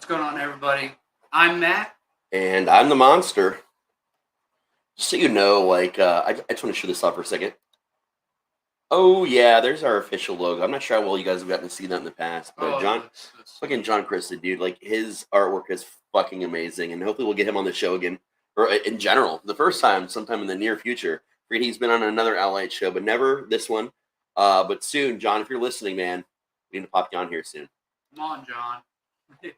going on, everybody? I'm Matt. And I'm the monster. Just so you know, I just want to show this off for a second. Oh, yeah, there's our official logo. I'm not sure how well you guys have gotten to see that in the past, but fucking John Christie, dude, like, his artwork is fucking amazing, and hopefully we'll get him on the show again, or in general, the first time, sometime in the near future. He's been on another LA show, but never this one. But soon, John, if you're listening, man, we need to pop you on here soon. Come on, John. So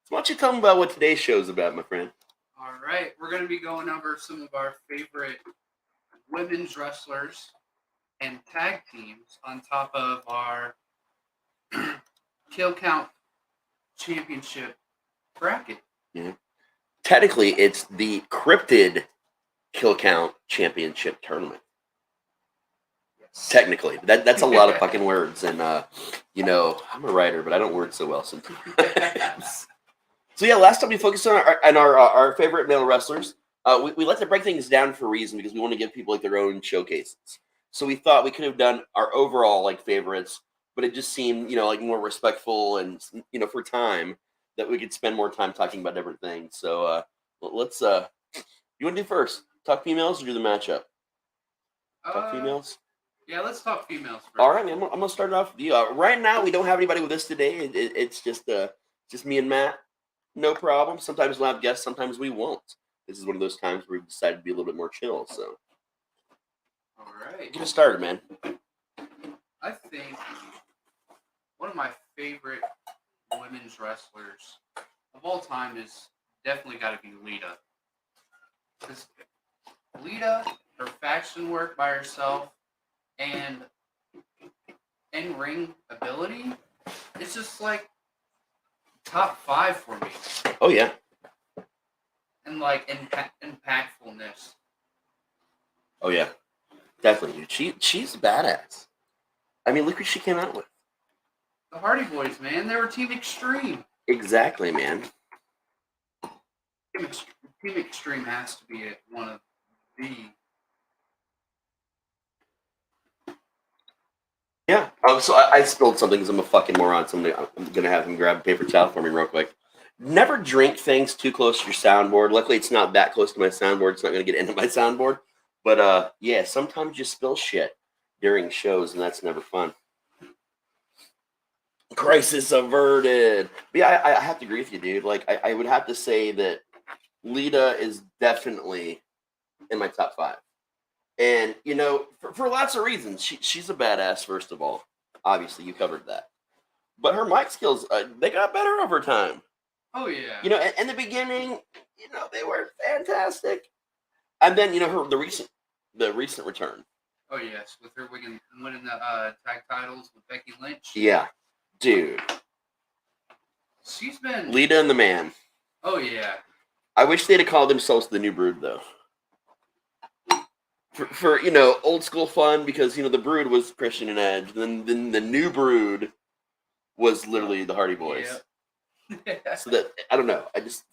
why don't you tell me about what today's show is about, my friend? All right, we're going to be going over some of our favorite women's wrestlers and tag teams on top of our Kill Count Championship bracket. Yeah. Technically, it's the Cryptid Kill Count Championship tournament. Yes. Technically, that's a lot of fucking words, and I'm a writer, but I don't word so well sometimes. So yeah, last time we focused on our favorite male wrestlers. We like to break things down for a reason because we want to give people like their own showcases. So we thought we could have done our overall like favorites, but it just seemed like more respectful and for time that we could spend more time talking about different things. So let's you want to do first? Talk females or do the matchup? Talk females. Yeah, let's talk females first. All right, man. I'm gonna start off with you. Right now, we don't have anybody with us today. It's just me and Matt. No problem. Sometimes we'll have guests. Sometimes we won't. This is one of those times where we decided to be a little bit more chill. So. All right. Get us started, man. I think one of my favorite women's wrestlers of all time is definitely got to be Lita. Because Lita, her faction work by herself, and in-ring ability, it's just like top 5 for me. Oh, yeah. And like impactfulness. Oh, yeah. Definitely, dude. She's a badass. I mean, look what she came out with. The Hardy Boys, man. They were Team Extreme. Exactly, man. Team Extreme has to be one of the... Yeah. So I spilled something because I'm a fucking moron. So I'm going to have him grab a paper towel for me real quick. Never drink things too close to your soundboard. Luckily, it's not that close to my soundboard. It's not going to get into my soundboard. But, yeah, sometimes you spill shit during shows, and that's never fun. Crisis averted. But yeah, I have to agree with you, dude. Like, I would have to say that Lita is definitely in my top 5. And, for lots of reasons. She's a badass, first of all. Obviously, you covered that. But her mic skills, they got better over time. Oh, yeah. In the beginning, they were fantastic. And then, the recent return. Oh, yes. With her winning the tag titles with Becky Lynch. Yeah. Dude. She's been... Lita and the Man. Oh, yeah. I wish they'd have called themselves the New Brood, though. For old school fun, because, the Brood was Christian and Edge. Then the New Brood was literally the Hardy Boys. Yeah. So that, I don't know.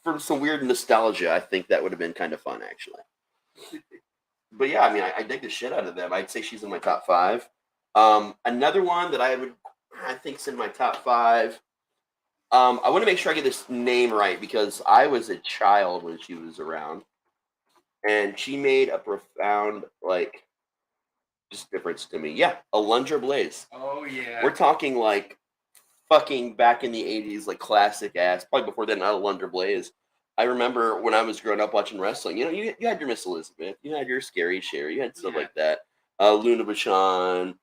For some weird nostalgia, I think that would have been kind of fun, actually. But yeah, I mean, I dig the shit out of them. I'd say she's in my top 5. Another one that I think's in my top 5. I want to make sure I get this name right because I was a child when she was around, and she made a profound just difference to me. Yeah, Alundra Blaze. Oh yeah. We're talking like fucking back in the 80s, like classic ass. Probably before then, not Alundra Blaze. I remember when I was growing up watching wrestling, you had your Miss Elizabeth, you had your Scary Sherry, you had stuff like that, Luna Vachon,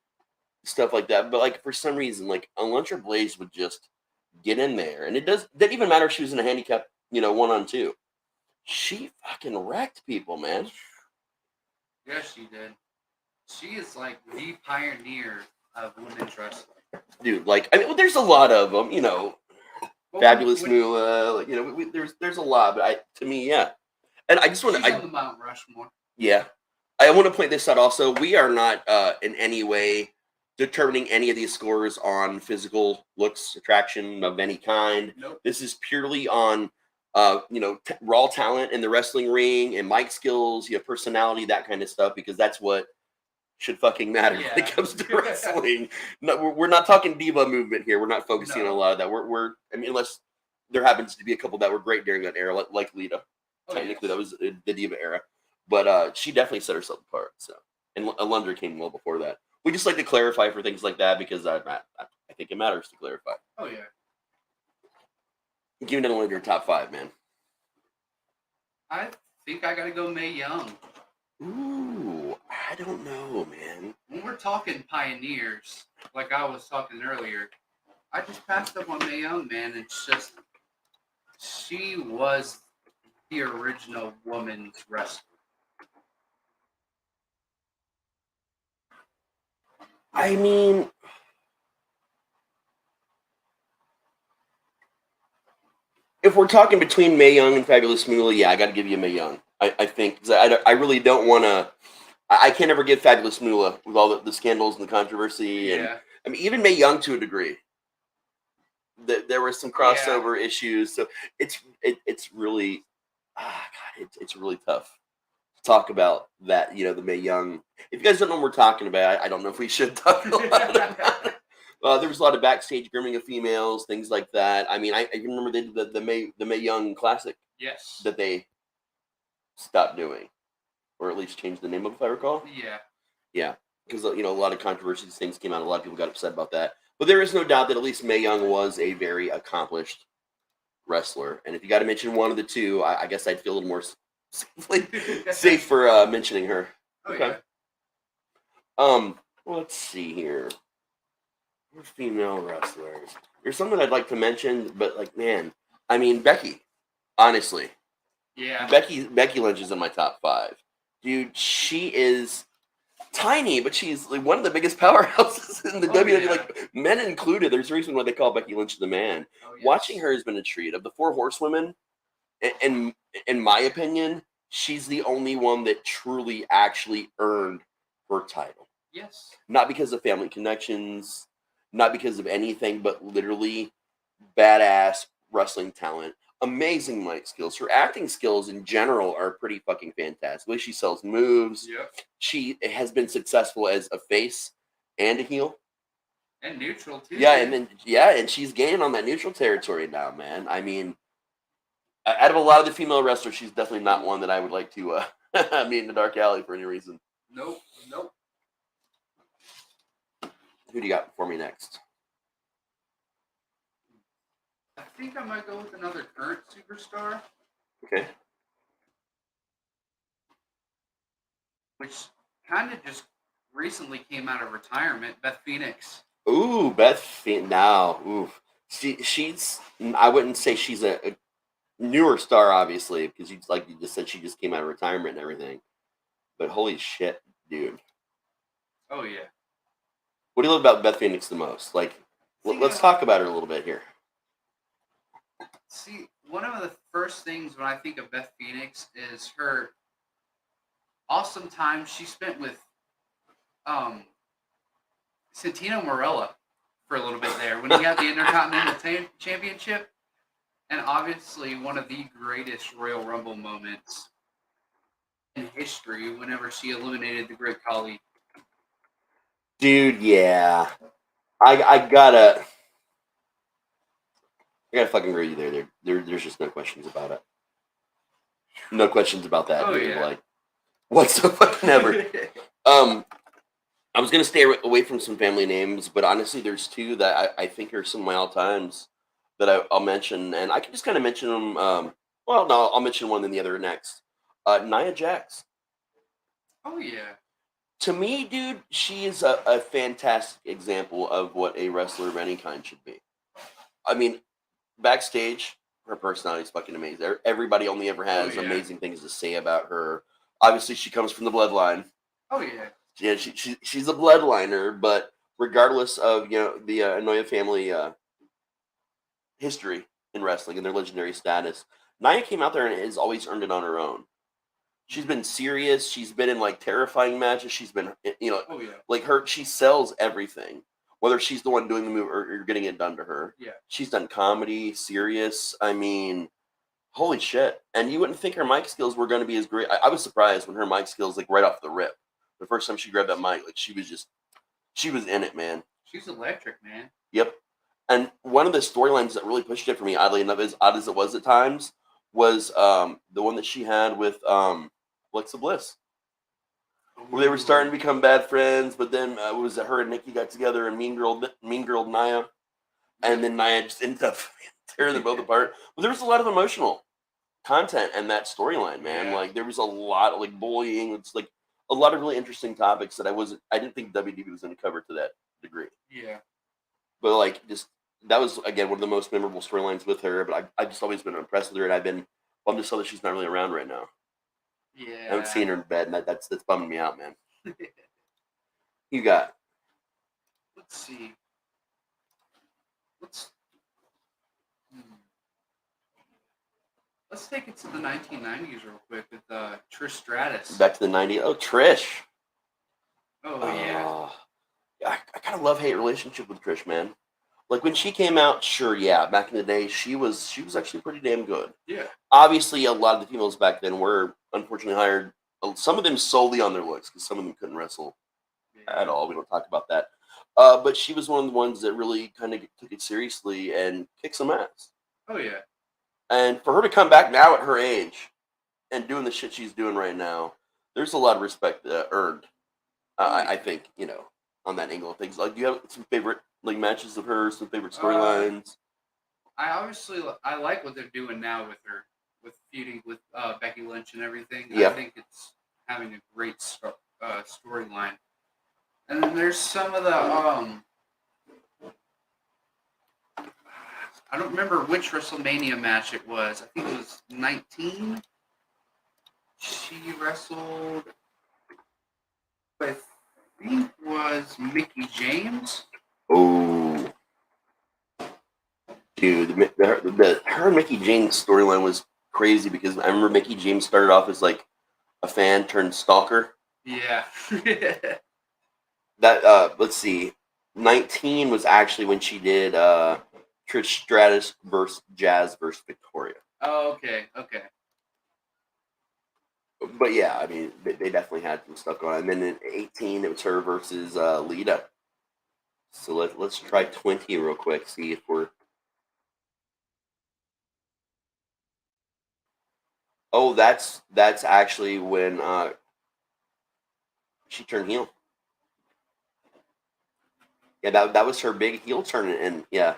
stuff like that. But for some reason, Alundra Blaze would just get in there, and didn't even matter if she was in a handicap, 1-on-2. She fucking wrecked people, man. Yes, she did. She is like the pioneer of women's wrestling. Dude, there's a lot of them, Fabulous Moolah, there's a lot, but to me, yeah. And I just want to... She's on the Mount Rushmore. Yeah. I want to point this out also. We are not in any way determining any of these scores on physical looks, attraction of any kind. Nope. This is purely on, raw talent in the wrestling ring and mic skills, personality, that kind of stuff, because that's what should fucking matter when it comes to wrestling. No, we're not talking diva movement here. We're not focusing on a lot of that. Unless there happens to be a couple that were great during that era, like Lita. Oh, Technically, yes. that was the Diva era, but she definitely set herself apart. So, and Alundra came well before that. We just like to clarify for things like that because I think it matters to clarify. Oh yeah. Give me another one of your top 5, man. I think I gotta go Mae Young. Ooh, I don't know, man. When we're talking pioneers, like I was talking earlier, I just passed up on Mae Young, man. It's just she was the original woman's wrestler. I mean, if we're talking between Mae Young and Fabulous Moolah, yeah, I got to give you Mae Young. I think 'cause I really don't want to. I can't ever give Fabulous Moolah with all the scandals and the controversy, and Yeah. I mean even Mae Young to a degree. There were some crossover issues, so it's really, God, it's really tough to talk about that. You know, the Mae Young. If you guys don't know what we're talking about, I don't know if we should talk about it. There was a lot of backstage grooming of females, things like that. I mean, I even remember they did the Mae Young Classic Yes. that they stopped doing, or at least changed the name of, if I recall. Yeah. Yeah, because a lot of controversies, things came out. A lot of people got upset about that. But there is no doubt that at least Mae Young was a very accomplished wrestler. And if you got to mention one of the two, I guess I'd feel a little more safe for mentioning her. Oh Okay. yeah. Let's see here. We're female wrestlers. There's something I'd like to mention, but like, man, I mean, Becky. Honestly, Yeah. Becky Lynch is in my top 5. Dude, she is tiny, but she's like one of the biggest powerhouses in the WWE, yeah. like men included. There's a reason why they call Becky Lynch the man. Oh, yes. Watching her has been a treat. Of the 4 horsewomen, and in my opinion, she's the only one that truly actually earned her title. Yes. Not because of family connections, not because of anything, but literally badass wrestling talent. Amazing mic skills. Her acting skills in general are pretty fucking fantastic. The way she sells moves. Yep. She has been successful as a face and a heel. And neutral too. Yeah, and she's gaining on that neutral territory now, man. I mean, out of a lot of the female wrestlers, she's definitely not one that I would like to meet in the dark alley for any reason. Nope. Who do you got for me next? I think I might go with another current superstar. Okay. Which kind of just recently came out of retirement, Beth Phoenix. Ooh, Beth Phoenix. Now, ooh, she's. I wouldn't say she's a newer star, obviously, because like you just said, she just came out of retirement and everything. But holy shit, dude! Oh yeah. What do you love about Beth Phoenix the most? Like, let's talk about her a little bit here. See, one of the first things when I think of Beth Phoenix is her awesome time she spent with Santino Marella for a little bit there when he had the Intercontinental Championship, and obviously one of the greatest Royal Rumble moments in history whenever she eliminated the Great Khali. Dude, yeah, I gotta fucking agree with you there. There's just no questions about it. No questions about that, dude. Yeah. Like, whatsoever. I was gonna stay away from some family names, but honestly, there's 2 that I think are some of my all times that I'll mention, and I can just kind of mention them. Well, no, I'll mention one and the other next. Nia Jax. Oh yeah. To me, dude, she is a fantastic example of what a wrestler of any kind should be. I mean, backstage, her personality is fucking amazing. Everybody only ever has amazing things to say about her. Obviously, she comes from the bloodline. Oh yeah. Yeah, she's a bloodliner, but regardless of the Anoa'i family history in wrestling and their legendary status, Nia came out there and has always earned it on her own. She's been serious. She's been in like terrifying matches. She's been, Oh yeah. like she sells everything. Whether she's the one doing the move or you're getting it done to her. Yeah. She's done comedy, serious. I mean, holy shit. And you wouldn't think her mic skills were going to be as great. I was surprised when her mic skills, like right off the rip. The first time she grabbed that mic, like she was in it, man. She's electric, man. Yep. And one of the storylines that really pushed it for me, oddly enough, as odd as it was at times, was the one that she had with Alexa Bliss, where they were starting to become bad friends. But then was it her and Nikki got together and Mean Girl Nia, and then Nia just ended up tearing them both apart. But there was a lot of emotional content in that storyline, man. Yeah. Like there was a lot of like bullying. It's like a lot of really interesting topics that I didn't think WWE was going to cover to that degree. Yeah. But like just that was again one of the most memorable storylines with her. But I've just always been impressed with her, and I'm just sad that she's not really around right now. Yeah. I haven't seen her in bed, and that's bumming me out, man. You got Let's see. Let's take it to the 1990s real quick with Trish Stratus. back to the '90s. Oh, Trish. Oh yeah. I kind of love-hate relationship with Trish, man. Like when she came out, sure, yeah, back in the day, she was actually pretty damn good. Yeah. Obviously, a lot of the females back then were unfortunately hired. Some of them solely on their looks, because some of them couldn't wrestle at all. We don't talk about that. But she was one of the ones that really kind of took it seriously and kicked some ass. Oh yeah. And for her to come back now at her age and doing the shit she's doing right now, there's a lot of respect earned. I think, on that angle of things. Like, do you have some favorite like matches of hers, some favorite storylines? I like what they're doing now with her, with feuding with Becky Lynch and everything. Yeah. I think it's having a great storyline. And then there's some of the I don't remember which WrestleMania match it was. I think it was 19. She wrestled with, I think it was Mickie James. Oh, dude, her and Mickie James storyline was crazy because I remember Mickie James started off as like a fan turned stalker. Yeah. That let's see, 19 was actually when she did Trish Stratus versus Jazz versus Victoria. Oh, okay. But yeah, I mean, they definitely had some stuff going on. And then in 18, it was her versus Lita. So let's try 20 real quick, see if we're. Oh, that's actually when she turned heel. Yeah, that was her big heel turn, and yeah,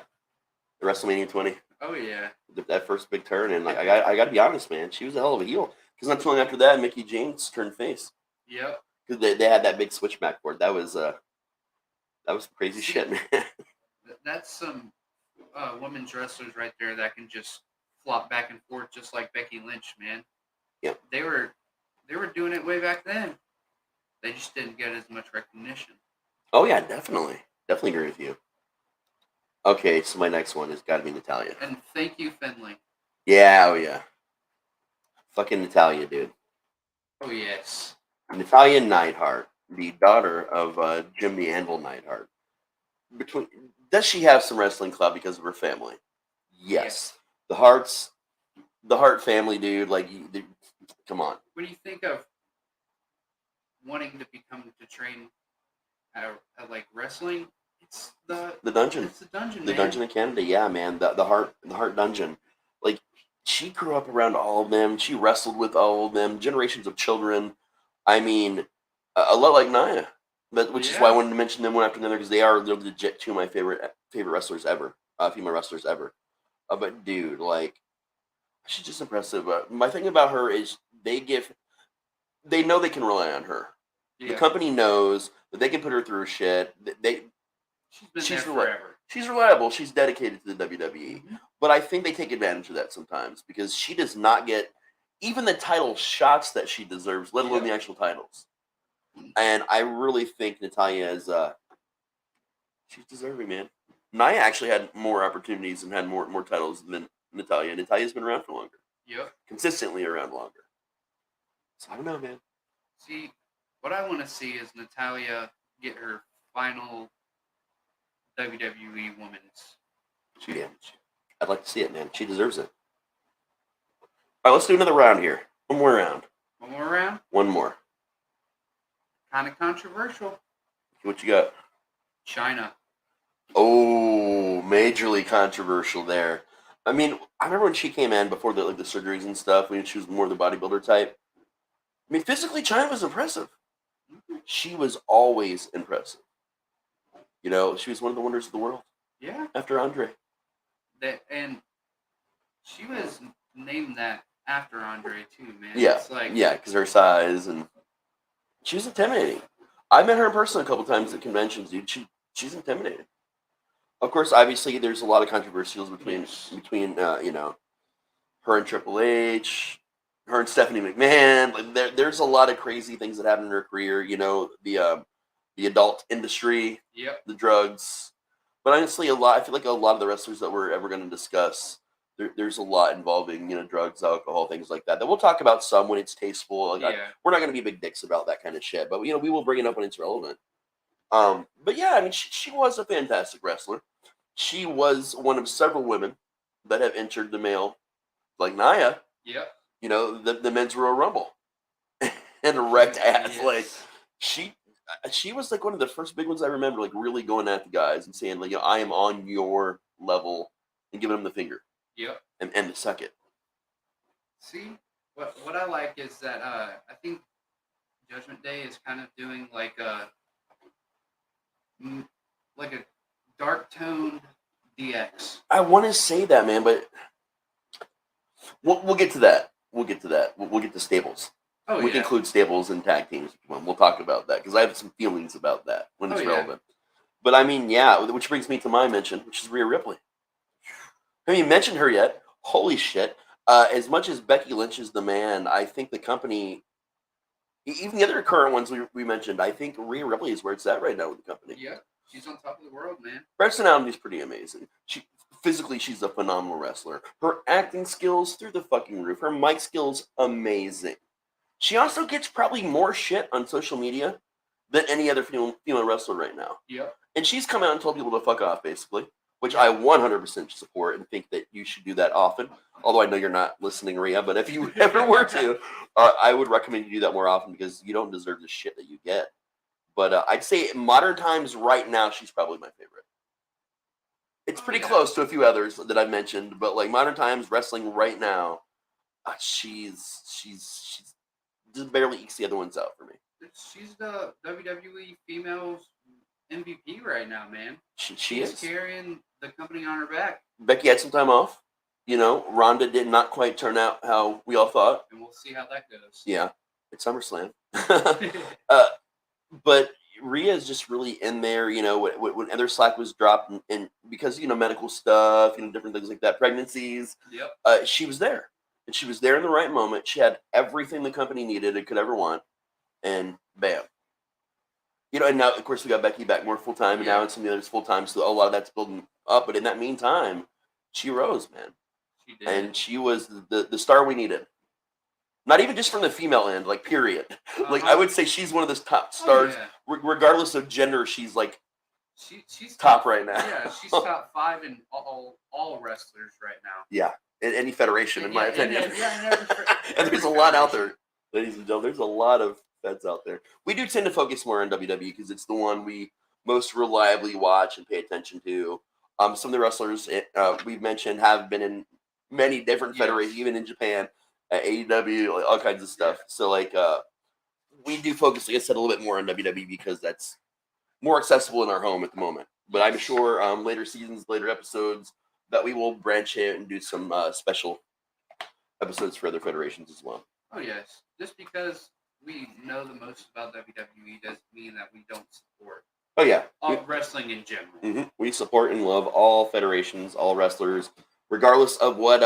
the WrestleMania 20. Oh yeah. That first big turn, and like I got to be honest, man, she was a hell of a heel. Because not too long after that, Mickie James turned face. Yep. Because they had that big switchback board. That was crazy shit, man. That's some women's wrestlers right there that can just flop back and forth just like Becky Lynch, man. Yep. They were doing it way back then. They just didn't get as much recognition. Oh yeah, definitely agree with you. Okay, so my next one has got to be Natalya. And thank you, Finlay. Yeah, oh yeah. Fucking Natalya, dude. Oh yes. Natalya Neidhart, the daughter of Jim the Anvil Neidhart. Does she have some wrestling clout because of her family? Yes. The Hart family, dude. Like, come on. When you think of wanting to train at like wrestling, it's the dungeon. It's the dungeon. The dungeon in Canada, yeah, man. The Hart dungeon. Like, she grew up around all of them. She wrestled with all of them. Generations of children. I mean, a lot like Nia, which is why I wanted to mention them one after another because they're legit two of my favorite wrestlers ever, female wrestlers ever. But dude, like, she's just impressive. My thing about her is they know they can rely on her. Yeah. The company knows that they can put her through shit. She's there forever. She's reliable. She's dedicated to the WWE. Mm-hmm. But I think they take advantage of that sometimes because she does not get even the title shots that she deserves, let alone the actual titles. And I really think Natalya is she's deserving, man. Nia actually had more opportunities and had more titles than Natalya. Natalya's been around for longer. Yep. Consistently around longer. So I don't know, man. See, what I want to see is Natalya get her final WWE Women's Championship. I'd like to see it, man. She deserves it. All right, let's do another round here. One more round. One more round? One more. Kind of controversial. What you got? Chyna. Oh, majorly controversial there. I mean, I remember when she came in before the surgeries and stuff, when she was more the bodybuilder type. I mean, physically, China was impressive. She was always impressive. You know, she was one of the wonders of the world. Yeah. After Andre. And she was named that after Andre too, man. Yeah. It's like, yeah, because her size and she was intimidating. I met her in person a couple times at conventions, dude. She's intimidating. Of course, obviously, there's a lot of controversies between you know, her and Triple H, her and Stephanie McMahon. Like there's a lot of crazy things that happened in her career. You know, the adult industry, yep. the drugs. But honestly, I feel like a lot of the wrestlers that we're ever going to discuss, there's a lot involving, you know, drugs, alcohol, things like that. That we'll talk about some when it's tasteful. Like, Yeah. we're not going to be big dicks about that kind of shit, but you know, we will bring it up when it's relevant. But yeah, I mean, she was a fantastic wrestler. She was one of several women that have entered the male, like Nia. Yep. You know, the men's Royal Rumble, and a wrecked ass. Yes. Like she was like one of the first big ones I remember, like really going at the guys and saying, like, you know, I am on your level, and giving them the finger. Yep. And the second. See, what I like is that I think Judgment Day is kind of doing like a dark toned DX. I want to say that, man, but we'll get to that. We'll get to that. We'll get to stables. Oh, we can include stables and tag teams. We'll talk about that because I have some feelings about that when it's relevant. But I mean, yeah, which brings me to my mention, which is Rhea Ripley. Have you mentioned her yet? Holy shit. As much as Becky Lynch is the man, I think the company, even the other current ones we mentioned, I think Rhea Ripley is where it's at right now with the company. Yeah, she's on top of the world, man. Personality is pretty amazing. Physically, she's a phenomenal wrestler. Her acting skills, through the fucking roof. Her mic skills, amazing. She also gets probably more shit on social media than any other female wrestler right now. Yep. And she's come out and told people to fuck off, basically, which I 100% support and think that you should do that often. Although I know you're not listening, Rhea, but if you ever were to, I would recommend you do that more often because you don't deserve the shit that you get. But I'd say in modern times right now, she's probably my favorite. It's pretty close to a few others that I've mentioned, but like modern times wrestling right now, she's just barely ekes the other ones out for me. She's the WWE females MVP right now, man. She's carrying the company on her back. Becky had some time off. You know, Ronda did not quite turn out how we all thought. And we'll see how that goes. Yeah, it's SummerSlam. But Rhea is just really in there, you know, when other slack was dropped, and because, you know, medical stuff, you know, different things like that, pregnancies. Yep. She was there. And she was there in the right moment. She had everything the company needed and could ever want. And bam. You know, and now, of course, we got Becky back more full-time, and now it's some of the others full-time, so a lot of that's building up. But in that meantime, she rose, man. She did. And she was the star we needed. Not even just from the female end, like, period. Like, I would say she's one of those top stars. Regardless of gender, she's, like, she's top right now. Yeah, she's top 5 in all wrestlers right now. Yeah. In any federation, in my opinion. And and there's a lot out there, ladies and gentlemen. There's a lot of feds out there. We do tend to focus more on WWE because it's the one we most reliably watch and pay attention to. Some of the wrestlers we've mentioned have been in many different federations, even in Japan, AEW, like, all kinds of stuff. Yeah. So, like, we do focus, like I said, a little bit more on WWE because that's more accessible in our home at the moment. But I'm sure later seasons, later episodes, that we will branch out and do some special episodes for other federations as well. Oh, yes. Just because we know the most about WWE doesn't mean that we don't support wrestling in general. Mm-hmm. We support and love all federations, all wrestlers, regardless of what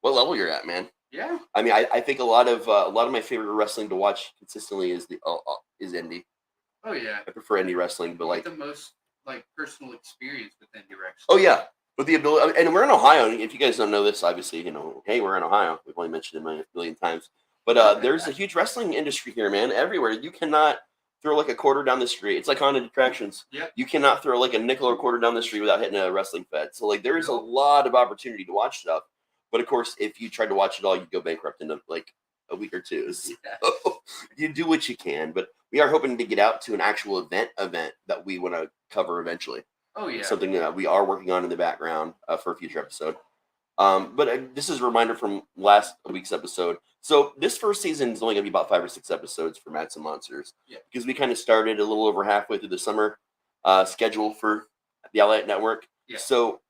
level you're at, man. Yeah. I mean, I think a lot of my favorite wrestling to watch consistently is indie. Oh, yeah. I prefer indie wrestling, but like the most like personal experience with indie wrestling. Oh, yeah. With the ability, and we're in Ohio. If you guys don't know this, obviously, you know, hey, we're in Ohio. We've only mentioned it a million times. But there's a huge wrestling industry here, man, everywhere. You cannot throw like a quarter down the street. It's like haunted attractions. Yep. You cannot throw like a nickel or quarter down the street without hitting a wrestling fed. So, like, there is a lot of opportunity to watch stuff. But, of course, if you tried to watch it all, you'd go bankrupt in like a week or two. So you do what you can. But we are hoping to get out to an actual event that we want to cover eventually. Oh yeah. Something that we are working on in the background for a future episode. But this is a reminder from last week's episode. So this first season is only going to be about 5 or 6 episodes for Mats and Monsters. Yeah. Because we kind of started a little over halfway through the summer schedule for the Allied Network. Yeah. So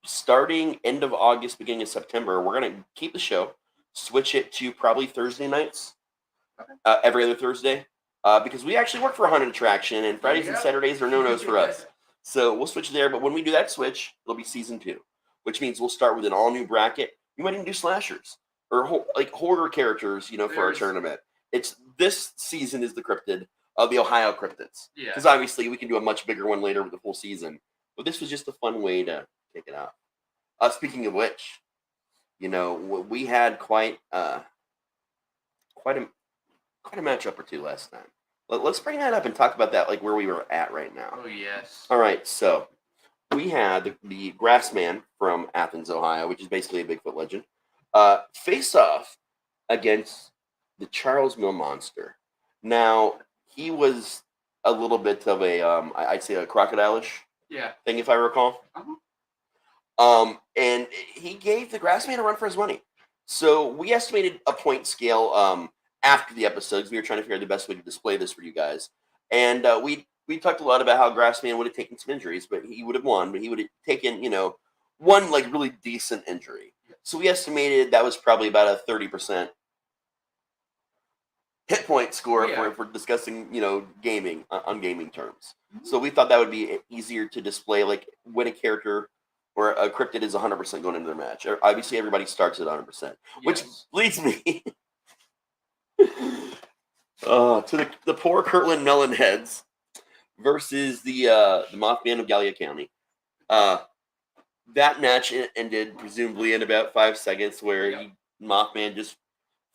starting end of August, beginning of September, we're going to keep the show, switch it to probably Thursday nights, Okay. every other Thursday. Because we actually work for a haunted attraction, and Fridays and Yeah. Saturdays are no-nos for us. So we'll switch there, but when we do that switch, it'll be season 2, which means we'll start with an all-new bracket. We might even do slashers or like horror characters, for our There's- tournament. It's this season is the cryptid of the Ohio cryptids, Yeah. because obviously we can do a much bigger one later with the full season. But this was just a fun way to kick it out. Speaking of which, we had quite a matchup or two last time. Let's bring that up and talk about that, like where we were at right now. Oh yes. All right, so we had the Grassman from Athens, Ohio, which is basically a Bigfoot legend, face off against the Charles Mill Monster. Now, he was a little bit of a, I'd say a crocodile-ish Yeah. thing, if I recall. And he gave the Grassman a run for his money. So we estimated a point scale after the episodes. We were trying to figure out the best way to display this for you guys. And we talked a lot about how Grassman would have taken some injuries, but he would have won. But he would have taken, one like really decent injury. So we estimated that was probably about a 30% hit point score Yeah. for discussing, gaming on gaming terms. So we thought that would be easier to display, like when a character or a cryptid is 100% going into their match. Obviously, everybody starts at 100%, which Yes. leads me to the poor Kirtland Melon heads versus the Mothman of Gallia County. That match ended presumably in about 5 seconds, where Yep. Mothman just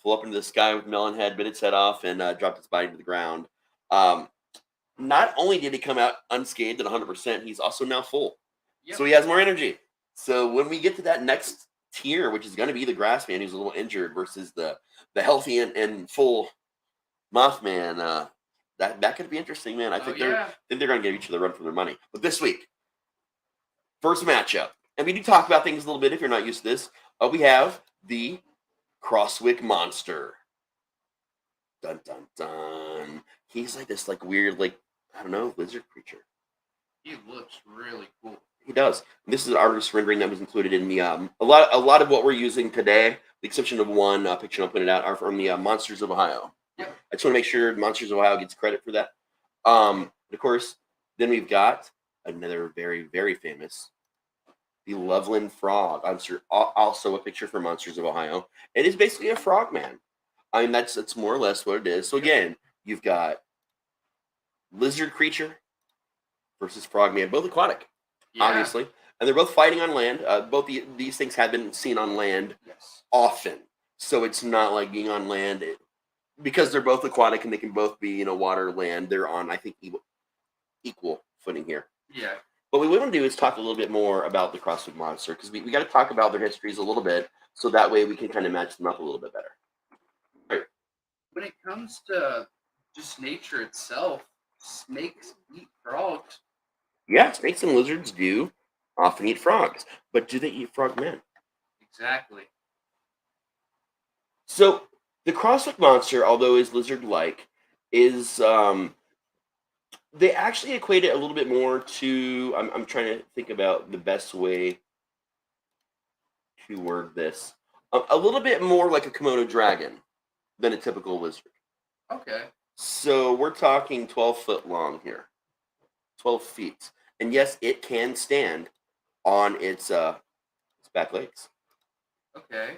flew up into the sky with Melonhead, bit its head off, and dropped its body to the ground. Not only did he come out unscathed at 100%, he's also now full. Yep. So he has more energy. So when we get to that next tier, which is going to be the Grassman, who's a little injured, versus the healthy and full Mothman, that could be interesting, man. I think they're going to give each other a run for their money. But this week, first matchup, and we do talk about things a little bit if you're not used to this. We have the Crosswick Monster. Dun dun dun. He's like this, like weird, like I don't know, lizard creature. He looks really cool. He does. And this is an artist rendering that was included in the a lot of what we're using today, the exception of one picture I'll put it out, are from the Monsters of Ohio. Yep. I just want to make sure Monsters of Ohio gets credit for that. Of course, then we've got another very, very famous, the Loveland Frog. I'm sure also a picture from Monsters of Ohio. It is basically a frog man. I mean, that's more or less what it is. So again, you've got lizard creature versus frogman, both aquatic, obviously, and they're both fighting on land. Both these things have been seen on land often, so it's not like being on land because they're both aquatic and they can both be water, land. They're on, I think, equal footing here. Yeah. What we want to do is talk a little bit more about the Crosswick Monster, because we got to talk about their histories a little bit, so that way we can kind of match them up a little bit better. When it comes to just nature itself, snakes eat frogs. Yeah, snakes and lizards do often eat frogs, but do they eat frogmen? Exactly. So the Crosswick Monster, although is lizard-like, is they actually equate it a little bit more to. I'm trying to think about the best way to word this. A little bit more like a Komodo dragon than a typical lizard. Okay. So we're talking 12 foot long here, 12 feet, and yes, it can stand on its back legs. Okay.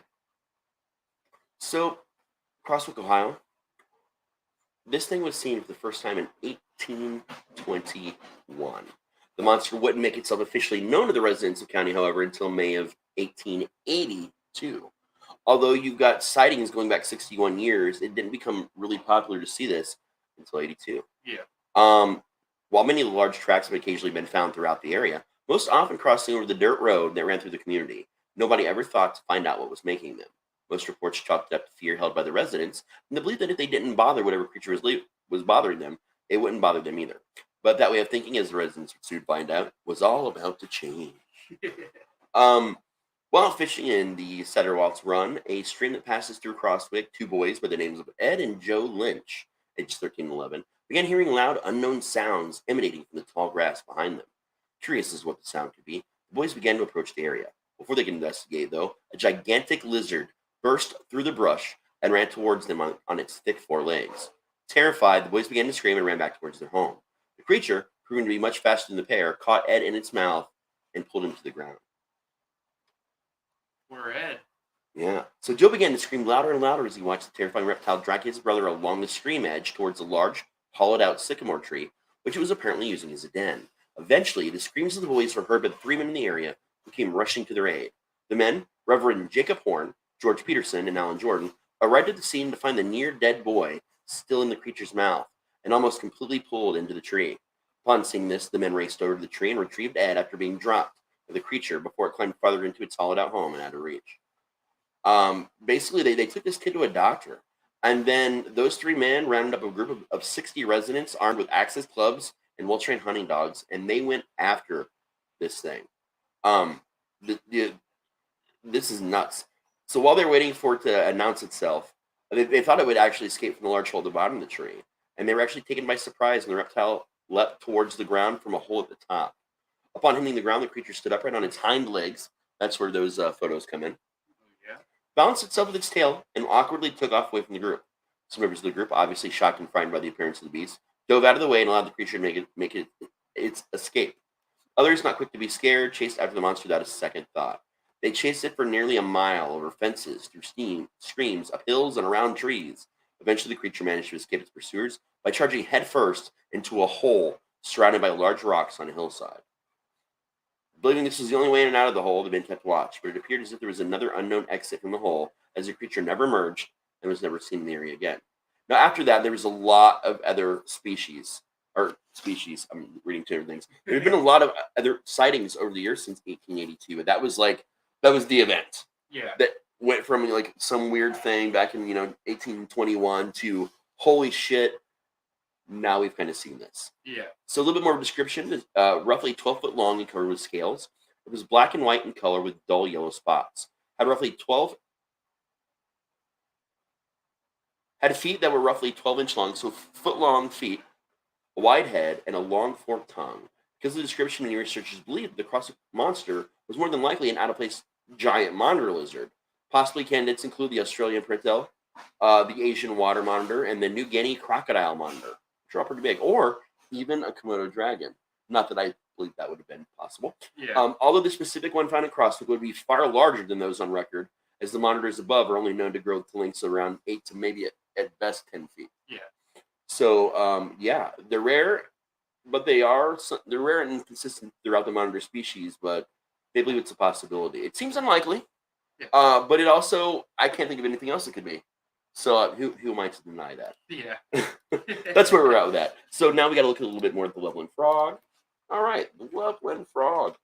So, Crosswick, Ohio. This thing was seen for the first time in 1821. The monster wouldn't make itself officially known to the residents of county, however, until May of 1882. Although you've got sightings going back 61 years, it didn't become really popular to see this until 82. Yeah. While many of the large tracks have occasionally been found throughout the area, most often crossing over the dirt road that ran through the community, nobody ever thought to find out what was making them. Most reports chalked it up to fear held by the residents, and the belief that if they didn't bother whatever creature was bothering them, it wouldn't bother them either. But that way of thinking, as the residents would soon find out, was all about to change. While fishing in the Setterwaltz Run, a stream that passes through Crosswick, two boys by the names of Ed and Joe Lynch, aged 13 and 11, began hearing loud, unknown sounds emanating from the tall grass behind them. Curious as what the sound could be, the boys began to approach the area. Before they could investigate, though, a gigantic lizard burst through the brush and ran towards them on its thick four legs. Terrified, the boys began to scream and ran back towards their home. The creature, proving to be much faster than the pair, caught Ed in its mouth and pulled him to the ground. Poor Ed. Yeah. So Joe began to scream louder and louder as he watched the terrifying reptile drag his brother along the stream edge towards a large, hollowed-out sycamore tree, which it was apparently using as a den. Eventually, the screams of the boys were heard by the three men in the area, who came rushing to their aid. The men, Reverend Jacob Horn, George Peterson, and Alan Jordan, arrived at the scene to find the near-dead boy still in the creature's mouth and almost completely pulled into the tree. Upon seeing this, the men raced over to the tree and retrieved Ed after being dropped by the creature before it climbed farther into its hollowed-out home and out of reach. Basically, they took this kid to a doctor, and then those three men rounded up a group of 60 residents armed with axes, clubs, and well-trained hunting dogs, and they went after this thing. This is nuts. So while they're waiting for it to announce itself, they thought it would actually escape from the large hole at the bottom of the tree, and they were actually taken by surprise when the reptile leapt towards the ground from a hole at the top. Upon hitting the ground, the creature stood upright on its hind legs. That's where those photos come in. Yeah. Balanced itself with its tail and awkwardly took off away from the group. Some members of the group, obviously shocked and frightened by the appearance of the beast, dove out of the way and allowed the creature to make its escape. Others, not quick to be scared, chased after the monster without a second thought. They chased it for nearly a mile over fences, through streams, up hills, and around trees. Eventually, the creature managed to escape its pursuers by charging headfirst into a hole surrounded by large rocks on a hillside. Believing this was the only way in and out of the hole, the men kept watch, but it appeared as if there was another unknown exit from the hole, as the creature never emerged and was never seen in the area again. Now, after that, there was a lot of other species. I'm reading two different things. There have been a lot of other sightings over the years since 1882, but that was the event. Yeah. That went from like some weird thing back in 1821 to holy shit. Now we've kind of seen this. Yeah. So a little bit more description. Roughly 12 foot long and covered with scales. It was black and white in color with dull yellow spots. Had feet that were roughly 12-inch long, so foot-long feet, a wide head, and a long forked tongue. Because of the description, many researchers believe the cross monster was more than likely an out-of-place giant monitor lizard. Possibly candidates include the Australian pricktail, the Asian water monitor, and the New Guinea crocodile monitor, which are all pretty big, or even a Komodo dragon. Not that I believe that would have been possible. Yeah. Although the specific one found in Crosswick would be far larger than those on record, as the monitors above are only known to grow to lengths of around 8 to maybe at best 10 feet. Yeah. So, they're rare, but they're rare and inconsistent throughout the monitor species, but they believe it's a possibility. It seems unlikely, Yeah. but it also, I can't think of anything else it could be. So who am I to deny that? Yeah. That's where we're at with that. So now we got to look a little bit more at the Loveland frog. All right, the Loveland frog.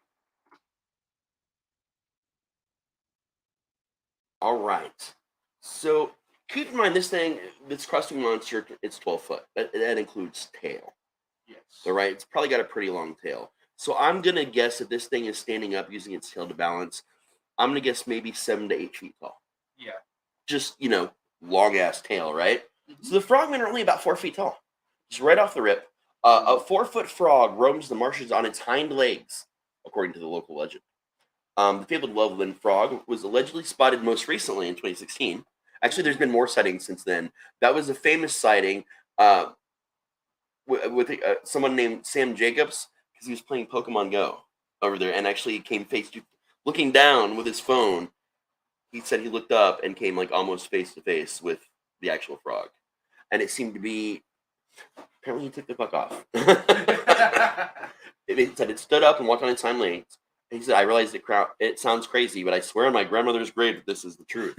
All right. So keep in mind this Crosswick monster, it's 12 foot. That includes tail. Yes. All right, it's probably got a pretty long tail. So I'm going to guess that this thing is standing up using its tail to balance. I'm going to guess maybe 7 to 8 feet tall. Yeah. Just, long ass tail, right? Mm-hmm. So the frogmen are only about 4 feet tall. Just right off the rip. A 4-foot frog roams the marshes on its hind legs, according to the local legend. The fabled Loveland frog was allegedly spotted most recently in 2016. Actually, there's been more sightings since then. That was a famous sighting with someone named Sam Jacobs, because he was playing Pokemon Go over there, and actually came looking down with his phone. He said he looked up and came almost face to face with the actual frog, and it seemed to be. Apparently, he took the fuck off. It said it stood up and walked on its hind legs. And he said, "I realized it sounds crazy, but I swear on my grandmother's grave that this is the truth."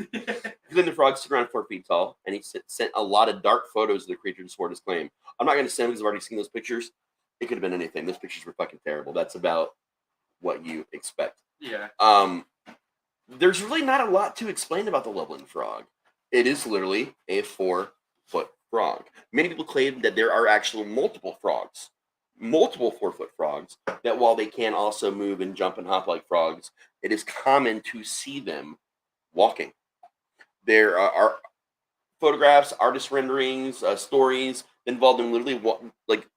Then the frog stood around 4 feet tall, and he sent a lot of dark photos of the creature to support his claim. I'm not going to send them because I've already seen those pictures. It could have been anything. Those pictures were fucking terrible. That's about what you expect. Yeah. There's really not a lot to explain about the Loveland frog. It is literally a 4-foot frog. Many people claim that there are actual multiple frogs multiple 4-foot frogs that while they can also move and jump and hop like frogs, it is common to see them walking. There are photographs, artist renderings, stories involved in literally like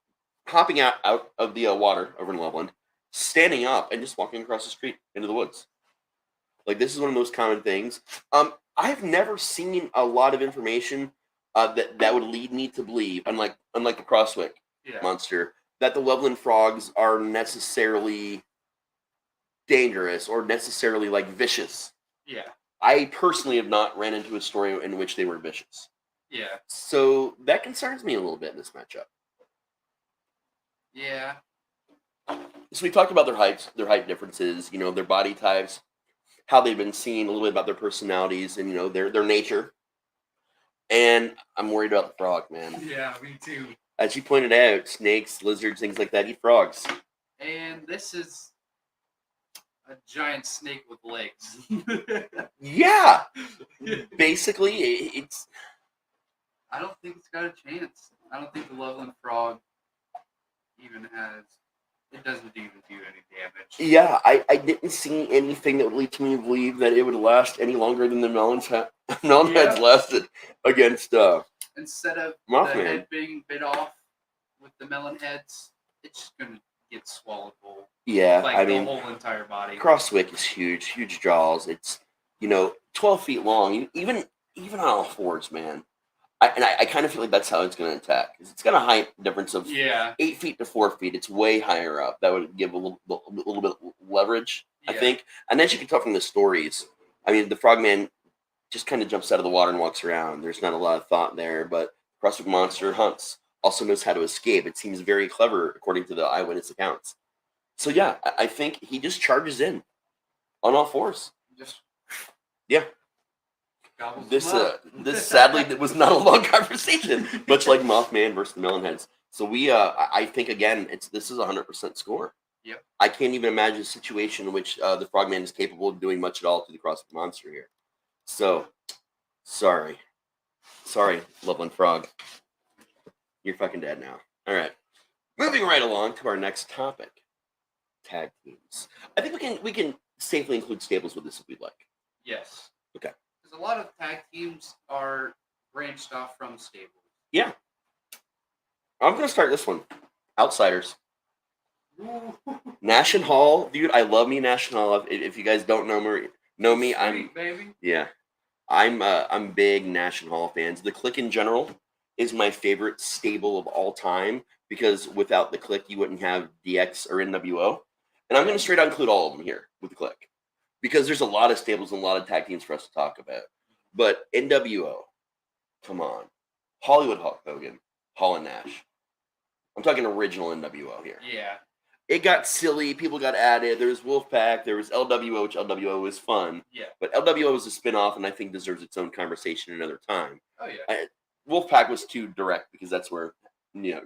hopping out of the water over in Loveland, standing up and just walking across the street into the woods. Like this is one of the most common things. I've never seen a lot of information that would lead me to believe, unlike the Crosswick monster, that the Loveland frogs are necessarily dangerous or necessarily like vicious. Yeah. I personally have not ran into a story in which they were vicious. Yeah. So that concerns me a little bit in this matchup. Yeah. So we talked about their height differences, you know, their body types, how they've been seen, a little bit about their personalities, and you know their nature. And I'm worried about the frog, man. Yeah, me too. As you pointed out, snakes, lizards, things like that eat frogs. And this is a giant snake with legs. Yeah, basically, it's. I don't think it's got a chance. I don't think the Loveland frog even has. It doesn't even do any damage. Yeah, I didn't see anything that would lead me to believe that it would last any longer than the melonheads lasted against instead of Mothman. The head being bit off with the melon heads, it's just gonna get swallowed whole. Yeah, like I the mean, whole entire body. Crosswick is huge jaws. It's 12 feet long, even on all fours, man. I kind of feel like that's how it's going to attack. It's got a height difference of 8 feet to 4 feet. It's way higher up. That would give a little bit of leverage, I think. And then you can tell from the stories. I mean, the frogman just kind of jumps out of the water and walks around. There's not a lot of thought there, but Crosswick monster hunts, also knows how to escape. It seems very clever according to the eyewitness accounts. So yeah, I think he just charges in on all fours. Yeah. This sadly was not a long conversation, much like Mothman versus the Melonheads. So we I think again this is a 100% score. Yep. I can't even imagine a situation in which the Frogman is capable of doing much at all to the Crosswick monster here. So sorry, Loveland Frog, you're fucking dead now. All right, moving right along to our next topic: tag teams. I think we can safely include stables with this if we'd like. Yes. Okay. Because a lot of tag teams are branched off from stables. Yeah. I'm going to start this one. Outsiders. Ooh. Nash and Hall. Dude, I love me Nash and Hall. If you guys don't know me, Sweet, baby. Yeah. I'm big Nash and Hall fans. The Clique in general is my favorite stable of all time because without the Clique, you wouldn't have DX or NWO. And I'm going to straight out include all of them here with the Clique. Because there's a lot of stables and a lot of tag teams for us to talk about. But NWO, come on. Hollywood Hulk Hogan, Hall and Nash. I'm talking original NWO here. Yeah. It got silly. People got added. There was Wolfpack. There was LWO, which LWO was fun. Yeah. But LWO was a spin-off and I think deserves its own conversation another time. Oh, yeah. Wolfpack was too direct because that's where, Yeah,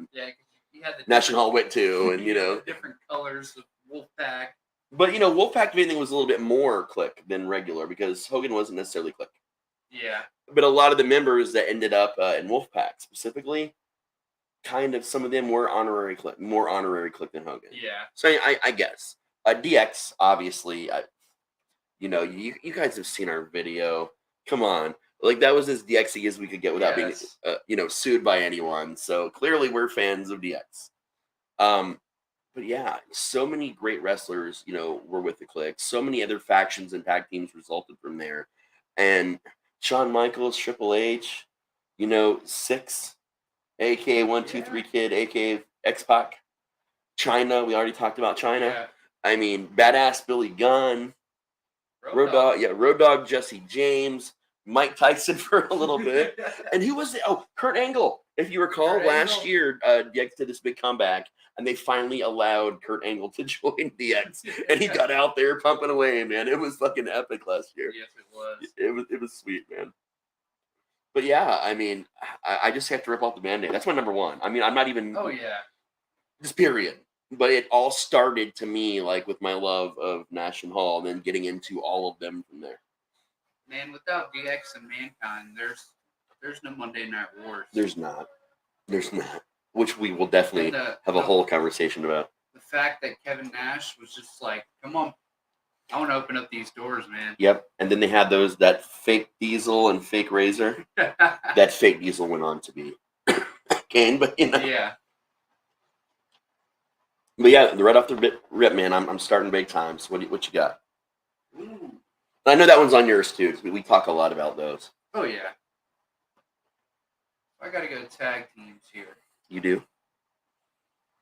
you had the Nash and Hall went to and, different colors of Wolfpack. But, Wolfpack, if anything, was a little bit more Clique than regular because Hogan wasn't necessarily Clique. Yeah. But a lot of the members that ended up in Wolfpack specifically, kind of some of them were more honorary Clique than Hogan. Yeah. So I guess. DX, obviously, you guys have seen our video. Come on. Like, that was as DXy as we could get without being, sued by anyone. So clearly we're fans of DX. But yeah, so many great wrestlers, were with the Clique. So many other factions and tag teams resulted from there. And Shawn Michaels, Triple H, Six, a.k.a. 1-2-3 Kid, a.k.a. X-Pac. Chyna, we already talked about Chyna. Yeah. I mean, Badass Billy Gunn. Road Dogg Jesse James. Mike Tyson for a little bit. And who was it? Oh, Kurt Angle. If you recall, last year, DX did this big comeback, and they finally allowed Kurt Angle to join DX. And he got out there pumping away, man. It was fucking epic last year. Yes, it was. It was sweet, man. But yeah, I mean, I just have to rip off the Band-Aid. That's my number one. I mean, I'm not even... Oh, yeah. Just period. But it all started to me, like, with my love of Nash and Hall, and then getting into all of them from there. Man, without DX and Mankind, there's no Monday Night Wars. There's not. which we will definitely And have a whole conversation about. the fact that Kevin Nash was just like, come on, I want to open up these doors, man. Yep. And then they had that fake Diesel and fake Razor. That fake Diesel went on to be Kane, but Yeah. But yeah, right off the rip, man, I'm starting big time. So what you got? Ooh. I know that one's on yours too. We talk a lot about those. Oh yeah. I gotta go tag teams here. You do?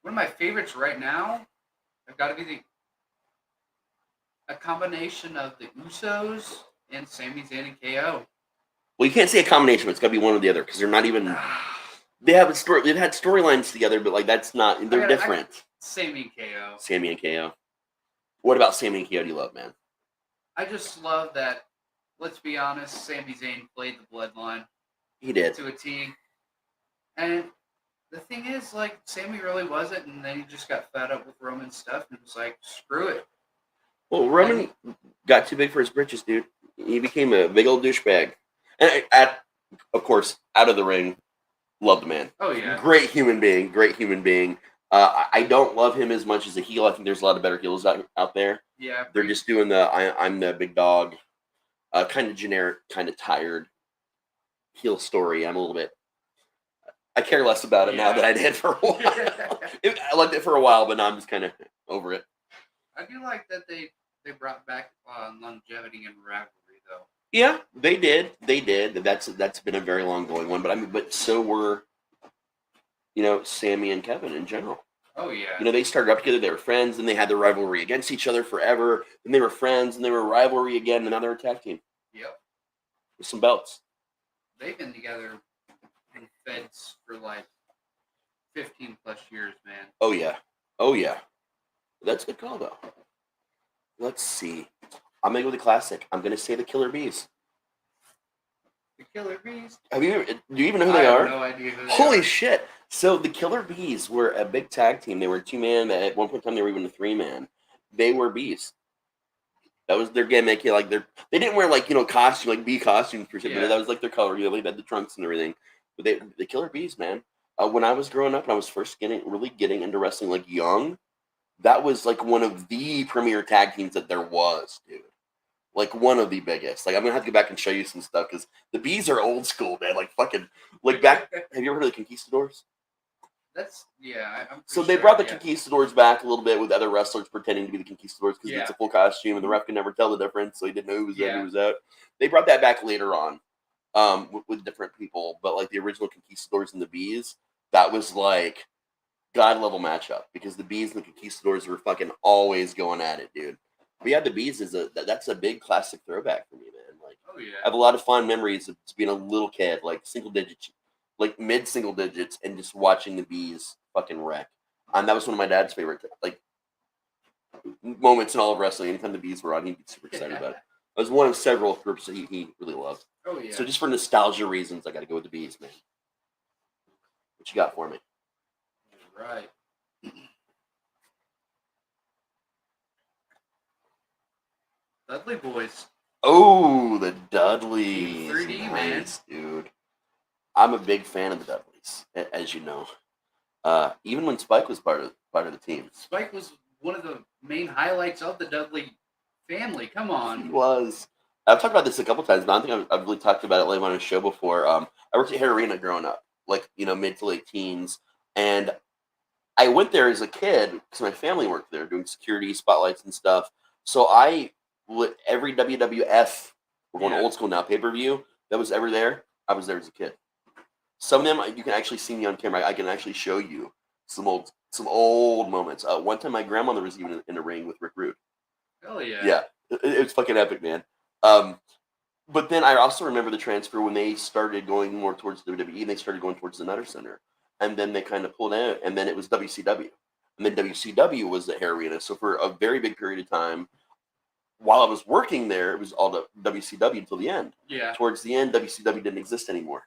One of my favorites right now, I've got to be a combination of the Usos and Sami Zayn and KO. Well, you can't say a combination. But it's got to be one or the other because they're not even. They have a story. They've had storylines together, but like that's not. They're different. Sami and KO. Sami and KO. What about Sami and KO? Do you love, man? I just love that. Let's be honest. Sami Zayn played the bloodline. He did to a T, and the thing is, like, Sami really wasn't, and then he just got fed up with Roman stuff and was like, screw it. Well, Roman got too big for his britches, dude. He became a big old douchebag. And of course, out of the ring, love the man. Oh, yeah. Great human being. I don't love him as much as a heel. I think there's a lot of better heels out there. Yeah. They're just doing the I'm the big dog, kind of generic, kind of tired heel story. I care less about it now than I did for a while. I liked it for a while, but now I'm just kind of over it. I do like that they brought back longevity and rivalry, though. Yeah, they did. That's been a very long going one. But so were, Sami and Kevin in general. Oh yeah. They started up together. They were friends, and they had the rivalry against each other forever. Then they were friends, and they were rivalry again, and now they're a tag team. Yep. With some belts. They've been together in feds for like 15 plus years, man. Oh yeah. That's a good call though. Let's see. I'm gonna go with the classic. I'm gonna say the Killer Bees. The Killer Bees. Do you even know who they are? I have no idea who they Holy are. shit! So the Killer Bees were a big tag team. They were 2-man. At one point in time, they were even a 3-man. They were bees. That was their gimmick. They didn't wear costume bee costumes per se. But that was like their color. They had the trunks and everything. But the Killer Bees, man. When I was growing up and I was first really getting into wrestling young, that was one of the premier tag teams that there was, dude. One of the biggest. I'm gonna have to go back and show you some stuff because the Bees are old school, man. Back. Have you ever heard of the Conquistadors? So they brought the Conquistadors back a little bit with other wrestlers pretending to be the Conquistadors because it's a full costume and the ref could never tell the difference, so he didn't know who was in, who was out. They brought that back later on, with different people, but the original Conquistadors and the Bees, that was god level matchup because the Bees and the Conquistadors were fucking always going at it, dude. But yeah, the Bees that's a big classic throwback for me, man. Oh yeah. I have a lot of fond memories of just being a little kid, single digits. Mid single digits, and just watching the Bees fucking wreck. And that was one of my dad's favorite moments in all of wrestling. Anytime the Bees were on, he'd be super excited about it. It was one of several groups that he really loved. Oh yeah. So just for nostalgia reasons, I got to go with the Bees, man. What you got for me? Right. Dudley Boys. Oh, the Dudleys. 3D, nice, man. Dude. I'm a big fan of the Dudleys, as you know. Even when Spike was part of the team. Spike was one of the main highlights of the Dudley family. Come on. He was. I've talked about this a couple times, but I don't think I've really talked about it on a show before. I worked at Hair Arena growing up, mid to late teens, and I went there as a kid because my family worked there doing security, spotlights, and stuff. So every WWF, we're going old school now, pay-per-view that was ever there, I was there as a kid. Some of them you can actually see me on camera. I can actually show you some old moments. One time my grandmother was even in a ring with Rick Rude. Hell yeah. Yeah, it was fucking epic, man. But then I also remember the transfer when they started going more towards WWE. They started going towards the Nutter Center, and then they kind of pulled out, and then it was WCW, and then WCW was the Hair Arena. So for a very big period of time, while I was working there, it was all the WCW until the end. Yeah. Towards the end, WCW didn't exist anymore.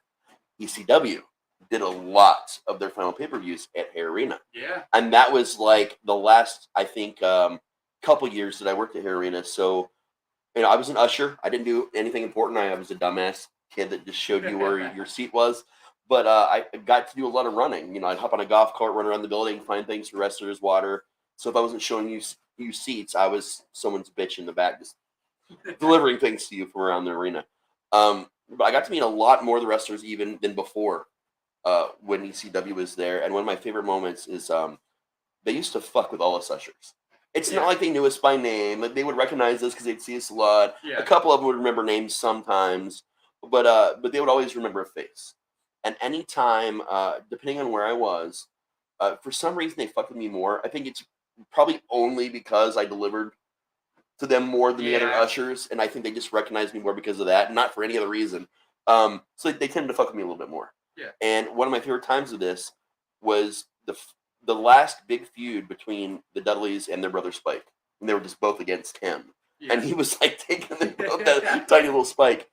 ECW did a lot of their final pay-per-views at Hair Arena. Yeah. And that was the last, I think, couple years that I worked at Hair Arena. So, I was an usher. I didn't do anything important. I was a dumbass kid that just showed you where your seat was. But I got to do a lot of running. You know, I'd hop on a golf cart, run around the building, find things for wrestlers, water. So if I wasn't showing you seats, I was someone's bitch in the back, just delivering things to you from around the arena. But I got to meet a lot more of the wrestlers even than before when ECW was there. And one of my favorite moments is they used to fuck with all us ushers. It's not like they knew us by name. Like, they would recognize us because they'd see us a lot. Yeah. A couple of them would remember names sometimes, but they would always remember a face. And anytime, depending on where I was, for some reason they fucked with me more. I think it's probably only because I delivered to them more than the other ushers, and I think they just recognized me more because of that, not for any other reason. So they tended to fuck with me a little bit more. Yeah. And one of my favorite times of this was the last big feud between the Dudleys and their brother Spike, and they were just both against him. Yeah. And he was like taking them both that tiny little Spike.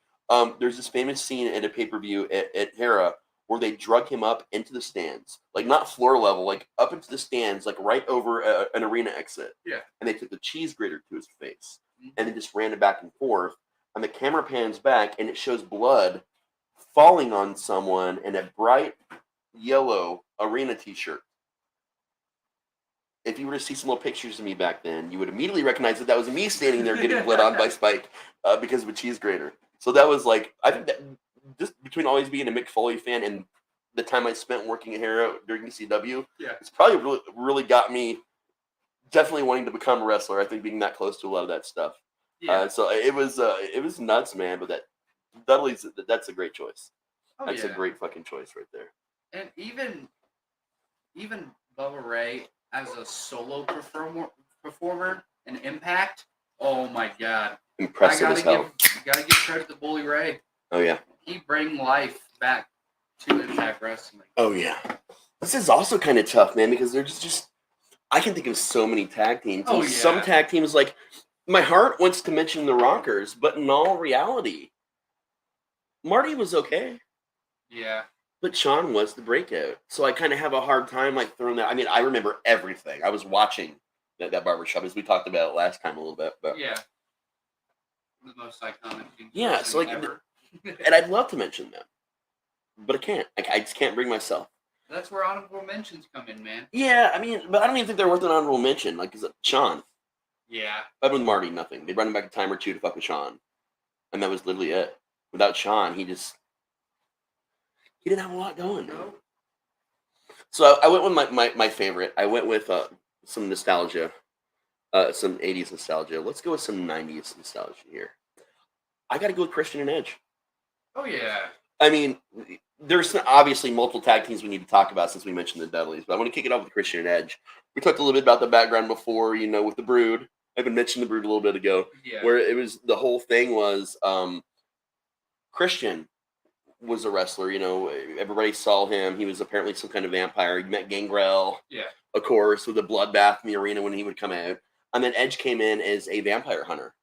There's this famous scene at a pay-per-view at Hera where they drug him up into the stands, like not floor level, like up into the stands, like right over an arena exit. Yeah. And they took the cheese grater to his face, and they just ran it back and forth. And the camera pans back, and it shows blood falling on someone in a bright yellow arena T-shirt. If you were to see some little pictures of me back then, you would immediately recognize that was me standing there getting bled on by Spike because of a cheese grater. So that was like, I think that just between always being a Mick Foley fan and the time I spent working at Hera during ECW, it's probably really got me definitely wanting to become a wrestler. I think being that close to a lot of that stuff. Yeah. So it was nuts, man. But that Dudley's, that's a great choice. That's a great fucking choice right there. And even Bubba Ray as a solo performer in Impact, oh my god, impressive as hell. Gotta give credit to Bully Ray. Oh yeah, he bring life back to Impact Wrestling. Oh yeah, this is also kind of tough, man, because there's just I can think of so many tag teams. Oh, and some tag teams, like my heart wants to mention the Rockers, but in all reality, Marty was okay. Yeah. But Sean was the breakout. So I kind of have a hard time like throwing that. I mean, I remember everything. I was watching that barbershop, as we talked about last time a little bit. But yeah. The most iconic thing. Yeah, so like, ever. And I'd love to mention them, but I can't. I just can't bring myself. That's where honorable mentions come in, man. Yeah, I mean, but I don't even think they're worth an honorable mention. Like, is it Sean? Yeah. Other than Marty, nothing. They'd run him back a time or two to fuck with Sean. And that was literally it. Without Sean, he didn't have a lot going. No. So I went with my favorite. I went with some nostalgia, some 80s nostalgia. Let's go with some 90s nostalgia here. I got to go with Christian and Edge. Oh, yeah. I mean, there's obviously multiple tag teams we need to talk about since we mentioned the Dudleys, but I want to kick it off with Christian and Edge. We talked a little bit about the background before, with the Brood. I even mentioned the Brood a little bit ago, where it was the whole thing was Christian was a wrestler. Everybody saw him. He was apparently some kind of vampire. He met Gangrel, of course, with a bloodbath in the arena when he would come out. And then Edge came in as a vampire hunter.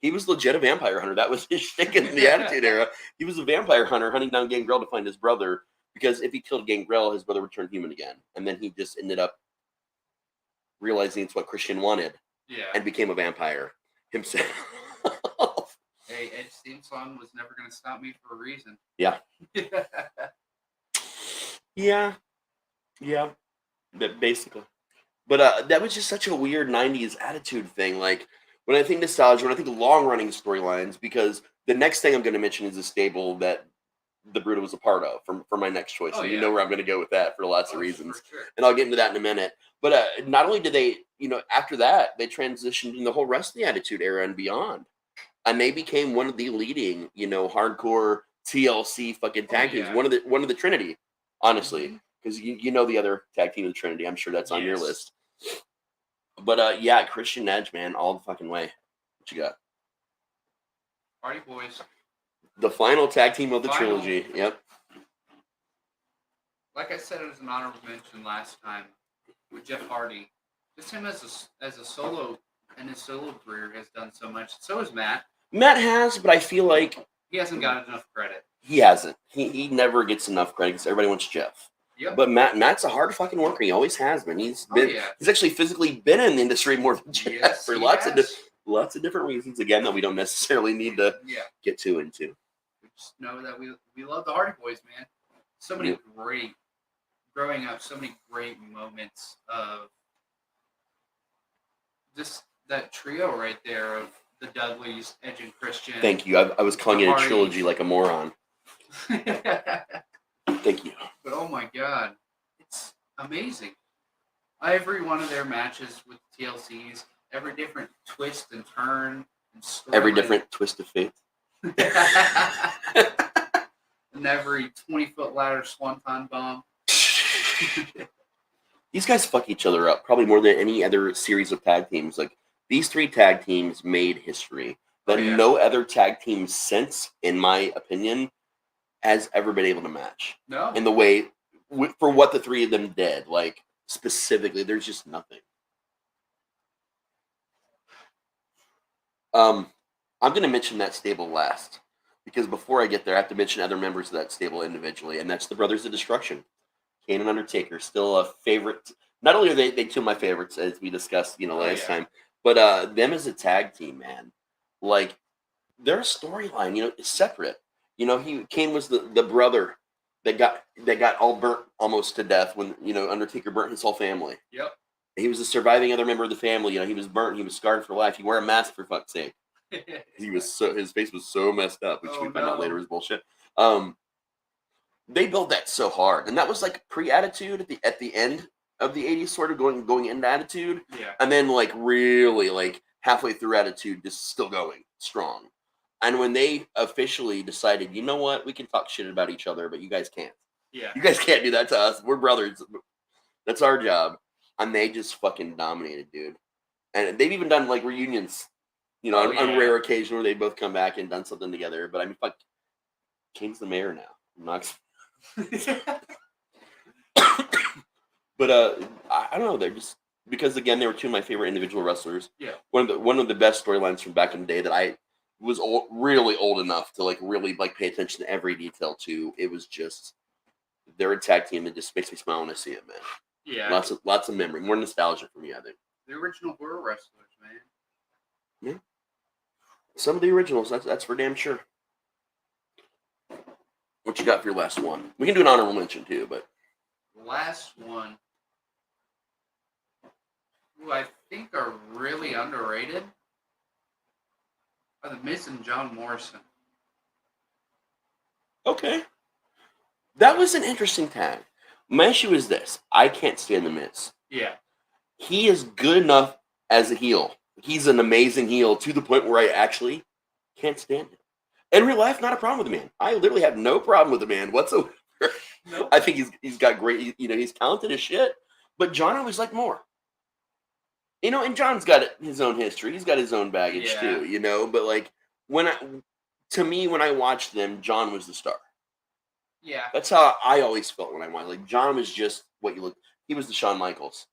He was legit a vampire hunter. That was his shtick in the Attitude Era. He was a vampire hunter hunting down Gangrel to find his brother, because if he killed Gangrel, his brother would turn human again. And then he just ended up realizing it's what Christian wanted and became a vampire himself. Hey, Edge's theme song was Never Gonna Stop Me for a reason. Yeah. Yeah. Basically. But that was just such a weird 90s attitude thing. Like, when I think nostalgia, when I think long-running storylines, because the next thing I'm going to mention is a stable that the Bruto was a part of for my next choice. And you know where I'm going to go with that for lots of reasons. Sure. And I'll get into that in a minute. But not only did they, after that, they transitioned in the whole rest of the Attitude Era and beyond. And they became one of the leading, hardcore TLC fucking tag teams. One of the Trinity, honestly. Because you know the other tag team of the Trinity. I'm sure that's on your list. But Christian Edge, man, all the fucking way. What you got? Hardy Boys. The final tag team of the trilogy. Yep. Like I said, it was an honorable mention last time with Jeff Hardy. Just him as a solo, and his solo career has done so much. So has Matt. Matt has, but I feel like he hasn't got enough credit. He hasn't. He never gets enough credit because everybody wants Jeff. Yep. But Matt's a hard fucking worker. He always has been. He's actually physically been in the industry more than Jeff for lots of different reasons. Again, that we don't necessarily need to get into. We just know that we love the Hardy Boys, man. so many great growing up. So many great moments of just that trio right there of the Dudleys, Edge and Christian. Thank you. I was calling it a trilogy Hardys. like a moron. But Thank you. oh my god, it's amazing. Every one of their matches with TLCs, every different twist and turn, and Every storyline. different twist of fate. And every 20-foot ladder swanton bomb. These guys fuck each other up probably more than any other series of tag teams. Like, these three tag teams made history that Oh, yeah. no other tag team since, in my opinion, has ever been able to match. No. In the way, for what the three of them did, like, specifically, there's just nothing. I'm going to mention that stable last, because before I get there, I have to mention other members of that stable individually, and that's the Brothers of Destruction. Kane and Undertaker, still a favorite. Not only are they two of my favorites, as we discussed, last time, but them as a tag team, man, like, their storyline, is separate. Kane was the brother that got all burnt almost to death when Undertaker burnt his whole family. Yep. He was the surviving other member of the family. He was burnt. He was scarred for life. He wore a mask for fuck's sake. His face was so messed up, which we found out later is bullshit. They built that so hard, and that was like pre-Attitude at the end of the '80s, sort of going into Attitude, Yeah. and then like really like halfway through Attitude, just still going strong. And when they officially decided, you know what, we can talk shit about each other, but you guys can't. Yeah. You guys can't do that to us. We're brothers. That's our job. And they just fucking dominated, dude. And they've even done like reunions, on rare occasion where they both come back and done something together. But I mean, fuck, Kane's the mayor now. Knox. But I don't know. They're just, because again, they were two of my favorite individual wrestlers. Yeah. One of the best storylines from back in the day that I was really old enough to like really like pay attention to every detail to. It was just, they're a tag team that just makes me smile when I see it, man. Yeah. Lots of memory, more nostalgia for me, I think. The original horror wrestlers, man. Yeah. Some of the originals, that's for damn sure. What you got for your last one? We can do an honorable mention too, but The last one, who I think are really underrated, are the Miz and John Morrison. okay. That was an interesting tag. My issue is this. I can't stand The Miz. Yeah. He is good enough as a heel. He's an amazing heel to the point where I actually can't stand him. In real life, not a problem with the man. I literally have no problem with the man whatsoever. Nope. I think he's got great, he's talented as shit. But John always liked more. And John's got his own history. He's got his own baggage too, But like when I watched them, John was the star. Yeah. That's how I always felt when I watched. Like John was just what you look. He was the Shawn Michaels.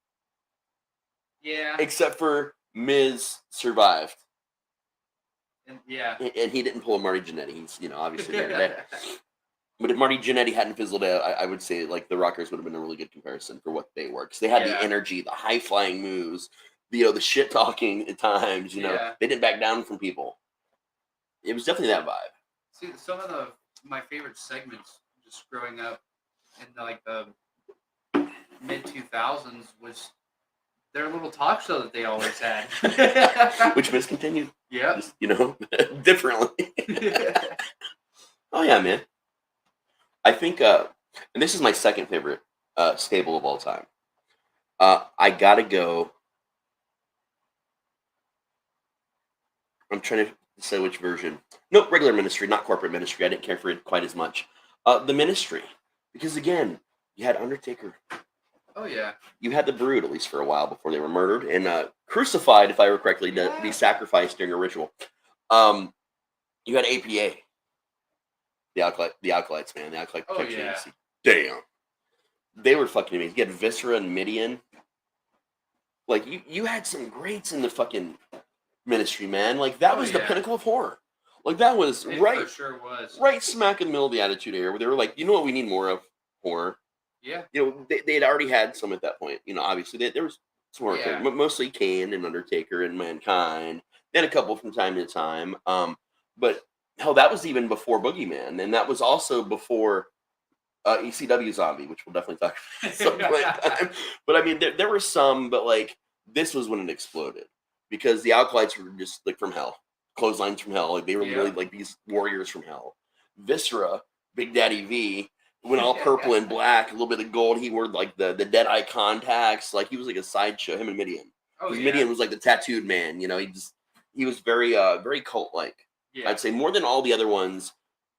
Yeah. Except for Miz survived. And yeah. And he didn't pull a Marty Jannetty. He's, obviously there today. But if Marty Jannetty hadn't fizzled out, I would say like the Rockers would have been a really good comparison for what they were. Because they had the energy, the high-flying moves, the shit talking at times. They didn't back down from people. It was definitely that vibe. See, some of my favorite segments just growing up in like the mid 2000s was their little talk show that they always had, which discontinued. Yeah. Just, differently. Oh yeah, man. I think, and this is my second favorite stable of all time. I gotta go. I'm trying to say which version. No, regular Ministry, not corporate Ministry. I didn't care for it quite as much. The Ministry, because again, you had Undertaker. Oh yeah. You had the Brood, at least for a while, before they were murdered and crucified, if I recall correctly, to be sacrificed during a ritual. You had APA. The Acolytes, man. The Acolyte Protection Agency. Damn. They were fucking amazing. You had Viscera and Midian. Like, you had some greats in the fucking Ministry, man. Like, that was the pinnacle of horror. Like, that was It right. for sure was. Right smack in the middle of the Attitude Era, where they were like, you know what we need more of? Horror. Yeah. They had already had some at that point. Obviously, there was some horror. Yeah. But mostly Kane and Undertaker and Mankind. Then a couple from time to time. But hell, that was even before Boogeyman, and that was also before ECW Zombie, which we'll definitely talk about at some point in time. But I mean, there were some, but like this was when it exploded because the Alkalites were just like from hell, clotheslines from hell. Like they were really like these warriors from hell. Viscera, Big Daddy V, went all purple and black, a little bit of gold. He wore like the dead eye contacts. Like he was like a sideshow. Him and Midian. Because Midian was like the tattooed man. You know, he was very very cult like. Yeah. I'd say more than all the other ones.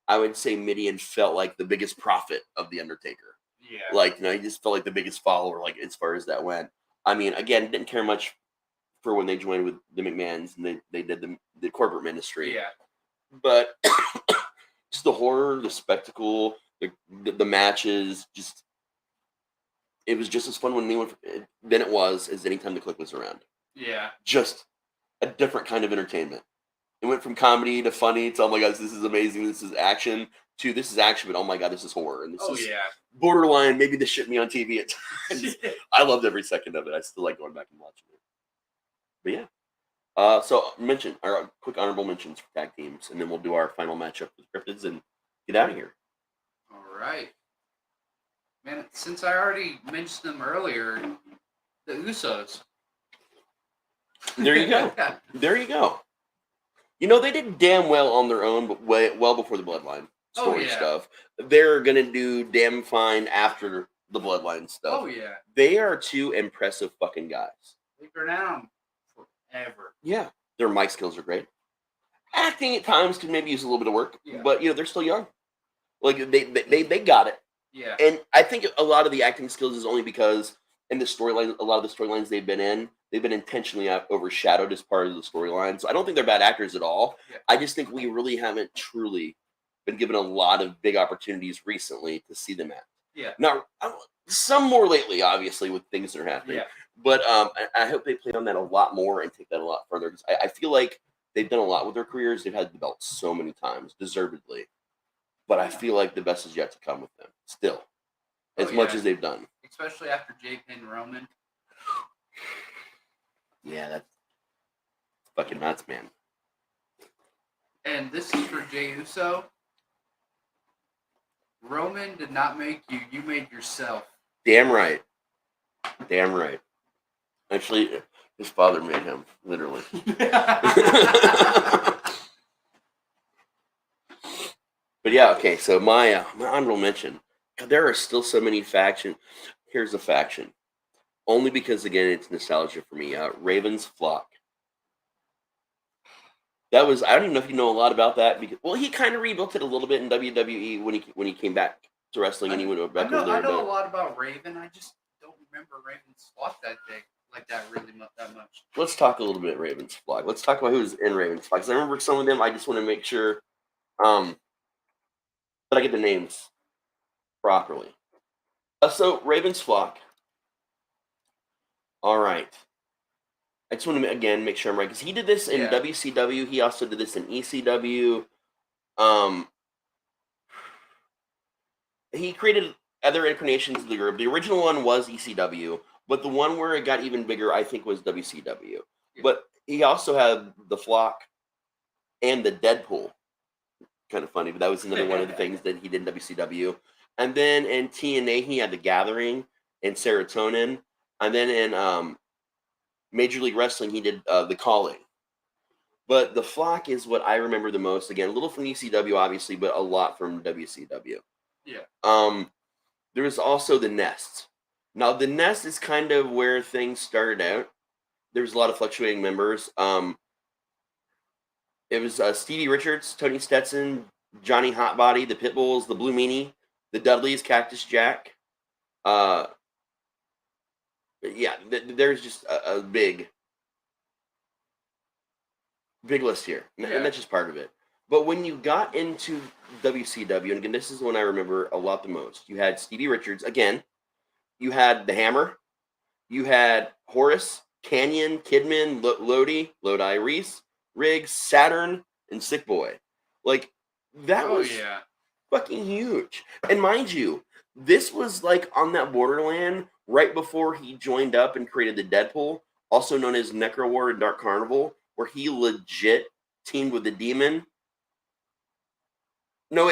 I would say Midian felt like the biggest prophet of the Undertaker. Yeah. Like, you know, he just felt like the biggest follower, like as far as that went. I mean, again, didn't care much for when they joined with the McMahons and they did the corporate ministry. Yeah. But just the horror, the spectacle, the matches, just it was just as fun than it was as anytime the Clique was around. Yeah. Just a different kind of entertainment. It went from comedy to funny to, oh my god, this is amazing, this is action, to this is action, but oh my god, this is horror. And this is borderline, maybe this shit me on TV at times. I loved every second of it. I still like going back and watching it. But yeah. So mention our quick honorable mentions for tag teams, and then we'll do our final matchup with Cryptids and get out of here. All right. Man, since I already mentioned them earlier, the Usos. There you go. There you go. You know, they did damn well on their own, but well before the Bloodline story stuff. They're going to do damn fine after the Bloodline stuff. Oh, yeah. They are two impressive fucking guys. They've been around forever. Yeah. Their mic skills are great. Acting at times can maybe use a little bit of work, but, you know, they're still young. Like, they got it. Yeah. And I think a lot of the acting skills is only because in the storyline, a lot of the storylines they've been intentionally overshadowed as part of the storyline. So I don't think they're bad actors at all. Yeah. I just think we really haven't truly been given a lot of big opportunities recently to see them act. Yeah. Now, some more lately, obviously, with things that are happening. Yeah. But I hope they play on that a lot more and take that a lot further. Because I feel like they've done a lot with their careers. They've had the belt so many times, deservedly. But I feel like the best is yet to come with them, still. As much as they've done. Especially after Jake and Roman. Yeah, that's fucking nuts, man. And this is for Jey Uso. Roman did not make you. You made yourself. Damn right. Damn right. Actually, his father made him, literally. But yeah, okay, so my honorable mention. God, there are still so many factions. Here's a faction. Only because, again, it's nostalgia for me. Raven's Flock. That was, I don't even know if you know a lot about that. Because, well, he kind of rebuilt it a little bit in WWE when he came back to wrestling and he went back over there. I know a lot about Raven. I just don't remember Raven's Flock that much. Let's talk a little bit Raven's Flock. Let's talk about who's in Raven's Flock. Because I remember some of them. I just want to make sure that I get the names properly. So, Raven's Flock. All right. I just want to, again, make sure I'm right. Because he did this in WCW. He also did this in ECW. He created other incarnations of the group. The original one was ECW. But the one where it got even bigger, I think, was WCW. Yeah. But he also had the Flock and the Deadpool. Kind of funny, but that was another one of the things that he did in WCW. And then in TNA, he had The Gathering and Serotonin. And then in Major League Wrestling, he did The Calling. But the Flock is what I remember the most. Again, a little from ECW, obviously, but a lot from WCW. Yeah. There was also The Nest. Now, The Nest is kind of where things started out. There was a lot of fluctuating members. It was Stevie Richards, Tony Stetson, Johnny Hotbody, the Pitbulls, the Blue Meanie, the Dudleys, Cactus Jack. There's just a big list here. And that's just part of it. But when you got into WCW, and again, this is the one I remember a lot the most, you had Stevie Richards, again, you had the Hammer, you had Horace, Canyon, Kidman, Lodi, Reese, Riggs, Saturn, and Sick Boy. Like, that was fucking huge. And mind you, this was like on that borderland right before he joined up and created the Deadpool, also known as Necro War and Dark Carnival, where he legit teamed with the Demon. No.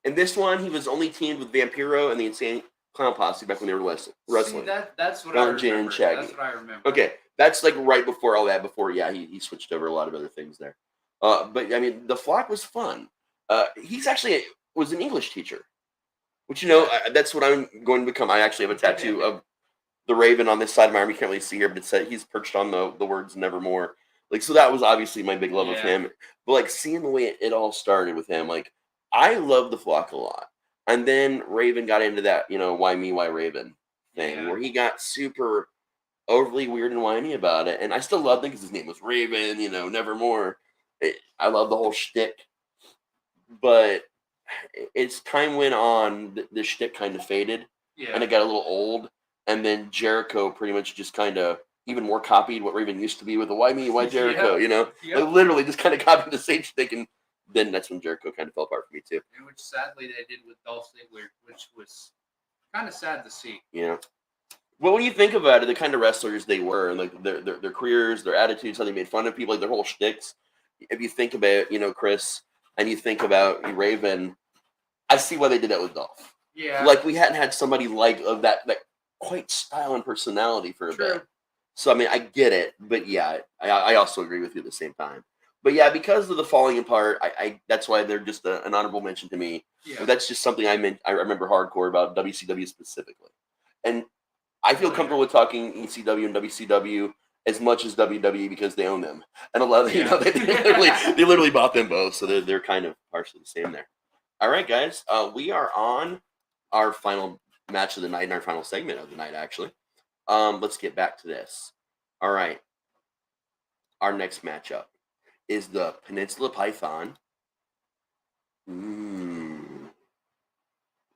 In this one, he was only teamed with Vampiro and the Insane Clown Posse back when they were wrestling. See, that's what Valentine I and remember. Shaggy. That's what I remember. Okay, that's like right before all that. Before, yeah, he switched over a lot of other things there. But I mean, the Flock was fun. He's actually was an English teacher, which that's what I'm going to become. I actually have a tattoo of the Raven on this side of my arm. You can't really see here, but it said he's perched on the words "Nevermore." Like, so that was obviously my big love of him. But like seeing the way it all started with him, like I love the Flock a lot. And then Raven got into that, why me, why Raven thing, where he got super overly weird and whiny about it. And I still loved him because his name was Raven, Nevermore. I love the whole shtick. But as time went on, the shtick kind of faded. And it got a little old. And then Jericho pretty much just kind of even more copied what Raven used to be with the why me, why Jericho, Like, literally just kind of copied the same shtick. And then that's when Jericho kind of fell apart for me too. And which sadly they did with Dolph Ziggler, which was kind of sad to see. Yeah. Well, when you think about it, the kind of wrestlers they were, and like their careers, their attitudes, how they made fun of people, like their whole shticks. If you think about, Chris, and you think about Raven, I see why they did that with Dolph. Yeah. Like we hadn't had somebody like of that quite style and personality for a bit. So I mean, I get it, but yeah, I also agree with you at the same time. But yeah, because of the falling apart, I that's why they're just an honorable mention to me. Yeah. That's just something I remember hardcore about WCW specifically, and I feel comfortable with talking ECW and WCW as much as WWE because they own them, and a lot of they literally bought them both, so they're kind of partially the same there. All right, guys, we are on our final match of the night and our final segment of the night. Actually, let's get back to this. All right, our next matchup is the Peninsula Python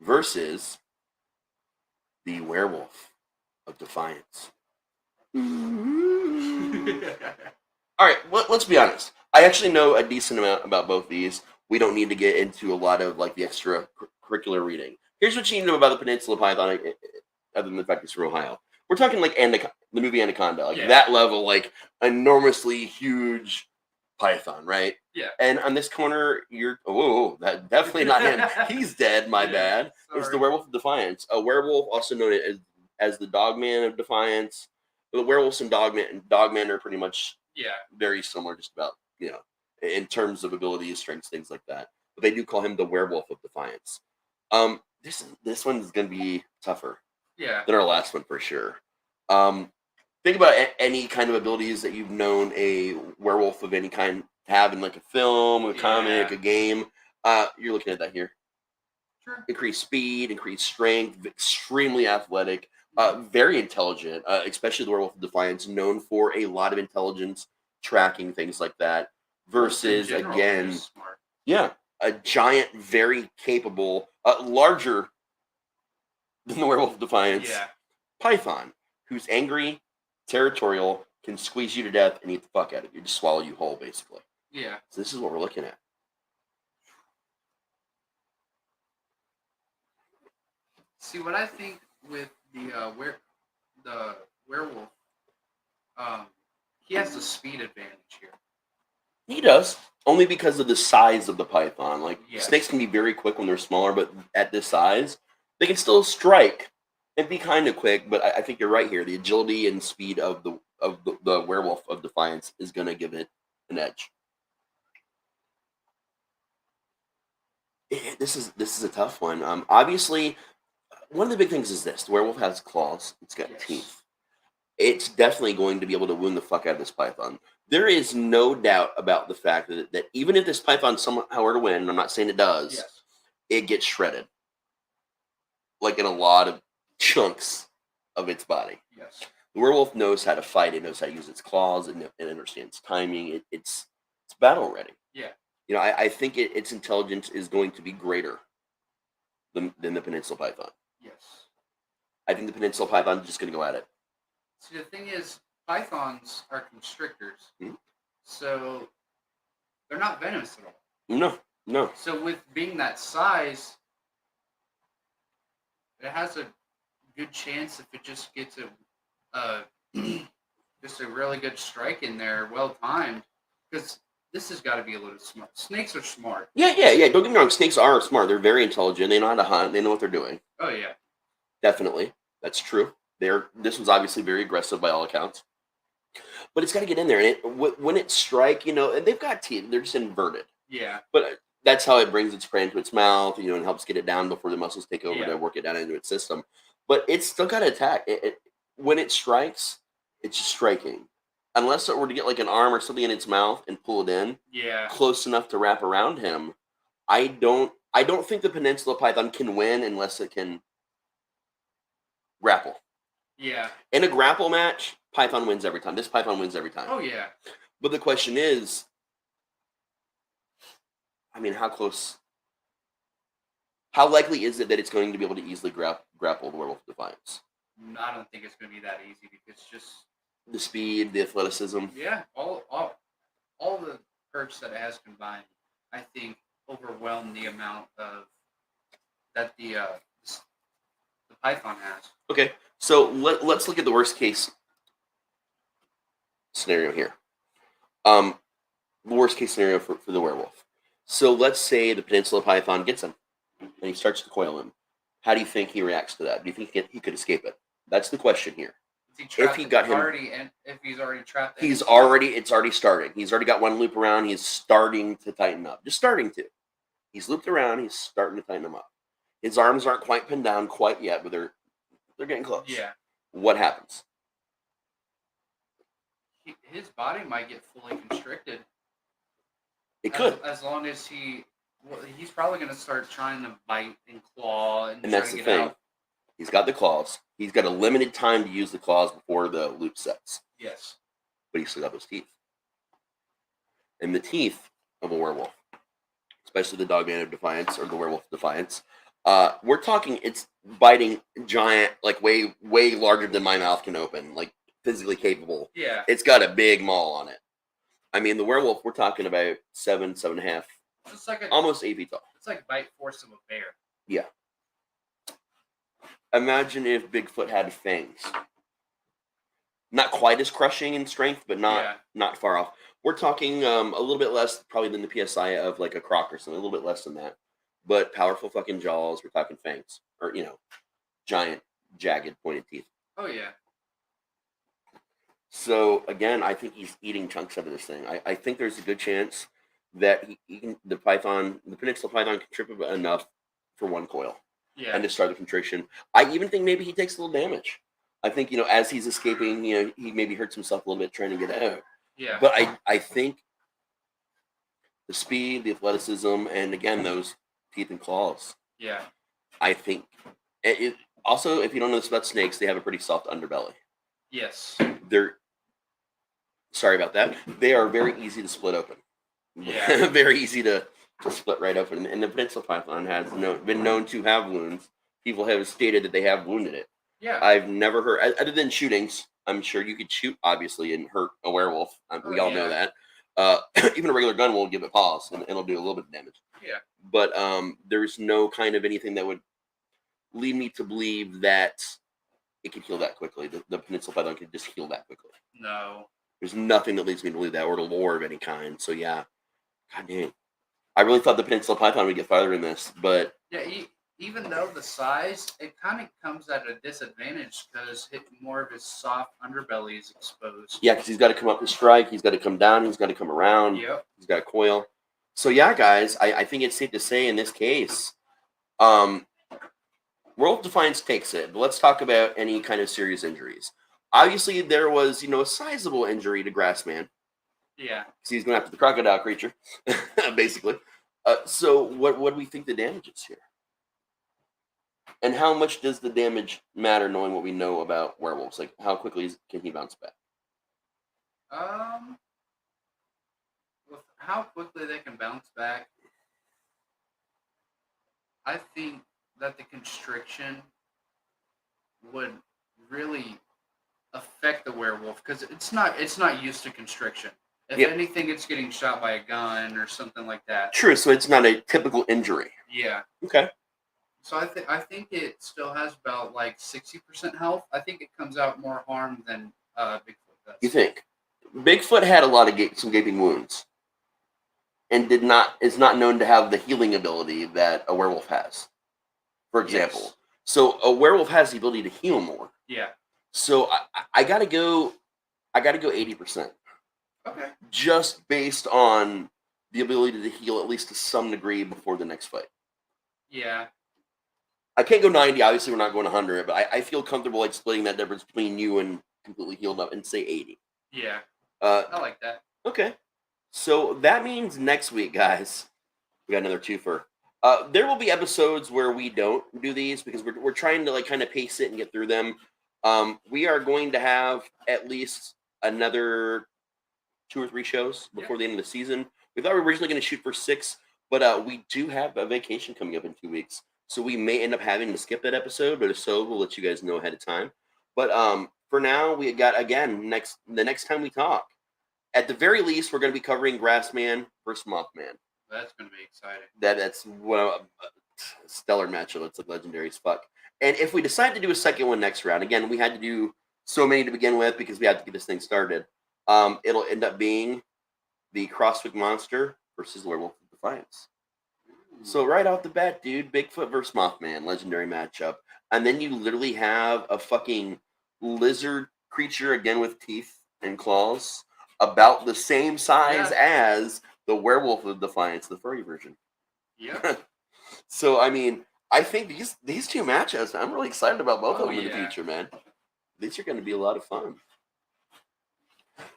versus the Werewolf of Defiance. All right, let's be honest. I actually know a decent amount about both these. We don't need to get into a lot of like the extracurricular reading. Here's what you need to know about the Peninsula Python, other than the fact it's from Ohio. We're talking like the movie Anaconda, like that level, like enormously huge python, right? Yeah. And on this corner, that definitely not him. He's dead. My bad. Sorry. It's the Werewolf of Defiance, a werewolf also known as the Dogman of Defiance. The werewolves and Dogman are pretty much very similar, just about in terms of abilities, strengths, things like that. But they do call him the Werewolf of Defiance. This one's gonna be tougher. Than our last one for sure. Think about any kind of abilities that you've known a werewolf of any kind have in like a film, a comic, a game. You're looking at that here. Sure. Increased speed, increased strength, extremely athletic, very intelligent, especially the Werewolf of Defiance, known for a lot of intelligence, tracking, things like that. Versus, again, a giant, very capable, larger than the Werewolf of Defiance, python, who's angry, territorial, can squeeze you to death and eat the fuck out of you, just swallow you whole, basically. Yeah. So this is what we're looking at. See, what I think with the werewolf, he has the speed advantage here. He does. Only because of the size of the python. Like, snakes can be very quick when they're smaller, but at this size, they can still strike and be kind of quick. But I think you're right here. The agility and speed of the Werewolf of Defiance is going to give it an edge. This is a tough one. Obviously, one of the big things is this: the werewolf has claws. It's got teeth. It's definitely going to be able to wound the fuck out of this python. There is no doubt about the fact that even if this python somehow were to win, and I'm not saying it does, it gets shredded. Like in a lot of chunks of its body. Yes. The werewolf knows how to fight. It knows how to use its claws. It understands timing. It's battle ready. Yeah. I think its intelligence is going to be greater than the Peninsula Python. Yes. I think the Peninsula Python is just going to go at it. See, the thing is, pythons are constrictors, so they're not venomous at all. No. So with being that size, it has a good chance if it just gets just a really good strike in there, well timed. Because this has got to be a little smart. Snakes are smart. Yeah. Don't get me wrong. Snakes are smart. They're very intelligent. They know how to hunt. They know what they're doing. Oh yeah. Definitely, that's true. This was obviously very aggressive by all accounts, but it's got to get in there. And when it strike, and they've got teeth. They're just inverted. Yeah. But that's how it brings its prey into its mouth, and helps get it down before the muscles take over to work it down into its system. But it's still got to attack. When it strikes, it's just striking. Unless it were to get like an arm or something in its mouth and pull it in, close enough to wrap around him, I don't think the peninsula python can win unless it can grapple. Yeah. In a grapple match, python wins every time. This python wins every time. Oh yeah. But the question is, I mean, how close? How likely is it that it's going to be able to easily grapple the werewolf defiance? I don't think it's going to be that easy because just the speed, the athleticism. Yeah, all the perks that it has combined, I think, overwhelm the amount of that the python has. Okay, so let's look at the worst case scenario here. The worst case scenario for the werewolf. So let's say the peninsula python gets him and he starts to coil him. How do you think he reacts to that? Do you think he could escape it? That's the question here. If he got him, if he's already trapped, it's already starting. He's already got one loop around. He's starting to tighten up. Just starting to. He's looped around. He's starting to tighten them up. His arms aren't quite pinned down quite yet, but they're getting close. Yeah. What happens? His body might get fully constricted. It could. As long as he's probably going to start trying to bite and claw and that's the thing. Out. He's got the claws. He's got a limited time to use the claws before the loop sets. Yes. But he's still got those teeth. And the teeth of a werewolf, especially the Dogman of Defiance or the Werewolf of Defiance, we're talking it's biting giant, like way larger than my mouth can open, like physically capable. Yeah. It's got a big maul on it. I mean, the werewolf, we're talking about 7.5, it's like almost 8 feet tall. It's like bite force of a bear. Yeah. Imagine if Bigfoot had fangs. Not quite as crushing in strength, but not far off. We're talking a little bit less probably than the PSI of like a croc or something, a little bit less than that. But powerful fucking jaws. We're talking fangs. Or, giant, jagged, pointed teeth. Oh, yeah. So, again, I think he's eating chunks out of this thing. I think there's a good chance that the peninsula python can trip enough for one coil. Yeah. And to start the constriction. I even think maybe he takes a little damage. I think, as he's escaping, he maybe hurts himself a little bit trying to get out. Yeah. But I think the speed, the athleticism, and again, those teeth and claws. Yeah. I think also, if you don't know this about snakes, they have a pretty soft underbelly. Yes. Sorry about that. They are very easy to split open. Yeah. Very easy to split right open. And the peninsula python has been known to have wounds. People have stated that they have wounded it. Yeah. I've never heard, other than shootings, I'm sure you could shoot, obviously, and hurt a werewolf. We all know that. Even a regular gun won't give it pause, and it'll do a little bit of damage. Yeah. But there's no kind of anything that would lead me to believe that it could heal that quickly. The peninsula python could just heal that quickly. No. There's nothing that leads me to believe that, or to lore of any kind. So, yeah. God dang. I really thought the peninsula python would get farther in this, but... Yeah, even though the size, it kind of comes at a disadvantage because more of his soft underbelly is exposed. Yeah, because he's got to come up to strike, he's got to come down, he's got to come around, he's got to coil. So yeah, guys, I think it's safe to say in this case, Werewolf Defiance takes it, but let's talk about any kind of serious injuries. Obviously, there was, a sizable injury to Grassman. Yeah. So he's going after the crocodile creature, basically. So what do we think the damage is here? And how much does the damage matter knowing what we know about werewolves? Like, how quickly can he bounce back? With how quickly they can bounce back, I think that the constriction would really affect the werewolf because it's not used to constriction. If anything, it's getting shot by a gun or something like that. True, so it's not a typical injury. Yeah. Okay. So I think it still has about like 60% health. I think it comes out more harm than Bigfoot does. You think? Bigfoot had a lot of some gaping wounds. and is not known to have the healing ability that a werewolf has. For example, Yes. so a werewolf has the ability to heal more. Yeah. So I gotta go. I gotta go 80%, Okay. just based on the ability to heal at least to some degree before the next fight. Yeah. I can't go 90. Obviously, we're not going 100, but I feel comfortable like splitting that difference between you and completely healed up and say 80. Yeah. Uh, I like that. okay. So that means next week, guys, we got another twofer. There will be episodes where we don't do these because we're trying to like kind of pace it and get through them. We are going to have at least another 2 or 3 shows before the end of the season. We thought we were originally going to shoot for 6, but we do have a vacation coming up in 2 weeks. So we may end up having to skip that episode, but if so, we'll let you guys know ahead of time. But for now, we got, again, the next time we talk, at the very least, we're going to be covering Grassman versus Mothman. That's going to be exciting. That's one of a stellar matchup. It's like legendary as fuck. And if we decide to do a second one next round, again, we had to do so many to begin with because we had to get this thing started. It'll end up being the Crosswick Monster versus Werewolf of Defiance. So right off the bat, dude, Bigfoot versus Mothman, legendary matchup. And then you literally have a fucking lizard creature, again with teeth and claws, about the same size as the Werewolf of Defiance, the furry version. Yeah. So, I mean, I think these 2 matchups, I'm really excited about both of them in the yeah. future, man. These are going to be a lot of fun.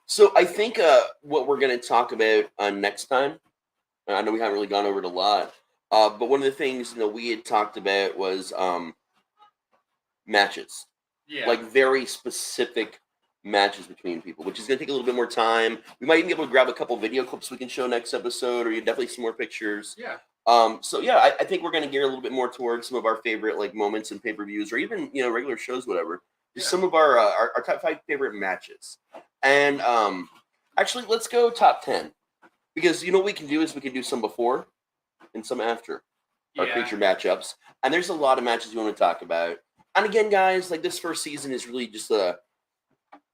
So I think what we're going to talk about next time, I know we haven't really gone over it a lot, but one of the things we had talked about was matches. Yeah. Like very specific matches between people, which is going to take a little bit more time. We might even be able to grab a couple video clips we can show next episode, or you definitely some more pictures. Yeah. So yeah, I think we're going to gear a little bit more towards some of our favorite like moments in pay-per-views, or even regular shows, whatever. Just some of our top 5 favorite matches. And actually, let's go top 10, because what we can do is we can do some before and some after our creature matchups. And there's a lot of matches we want to talk about. And again, guys, like this first season is really just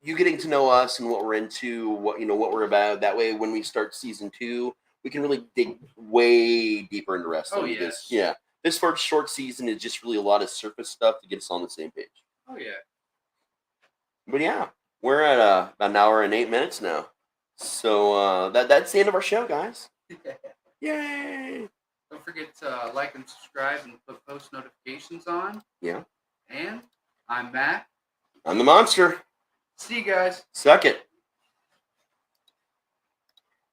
you getting to know us and what we're into, what we're about. That way, when we start season 2, we can really dig way deeper into wrestling. Oh, because, yes. this first short season is just really a lot of surface stuff to get us on the same page. Oh, yeah. But yeah, we're at about an hour and 8 minutes now. So that's the end of our show, guys. Yay! Don't forget to like and subscribe and put post notifications on. Yeah. And I'm Matt. I'm the monster. See you guys. Suck it.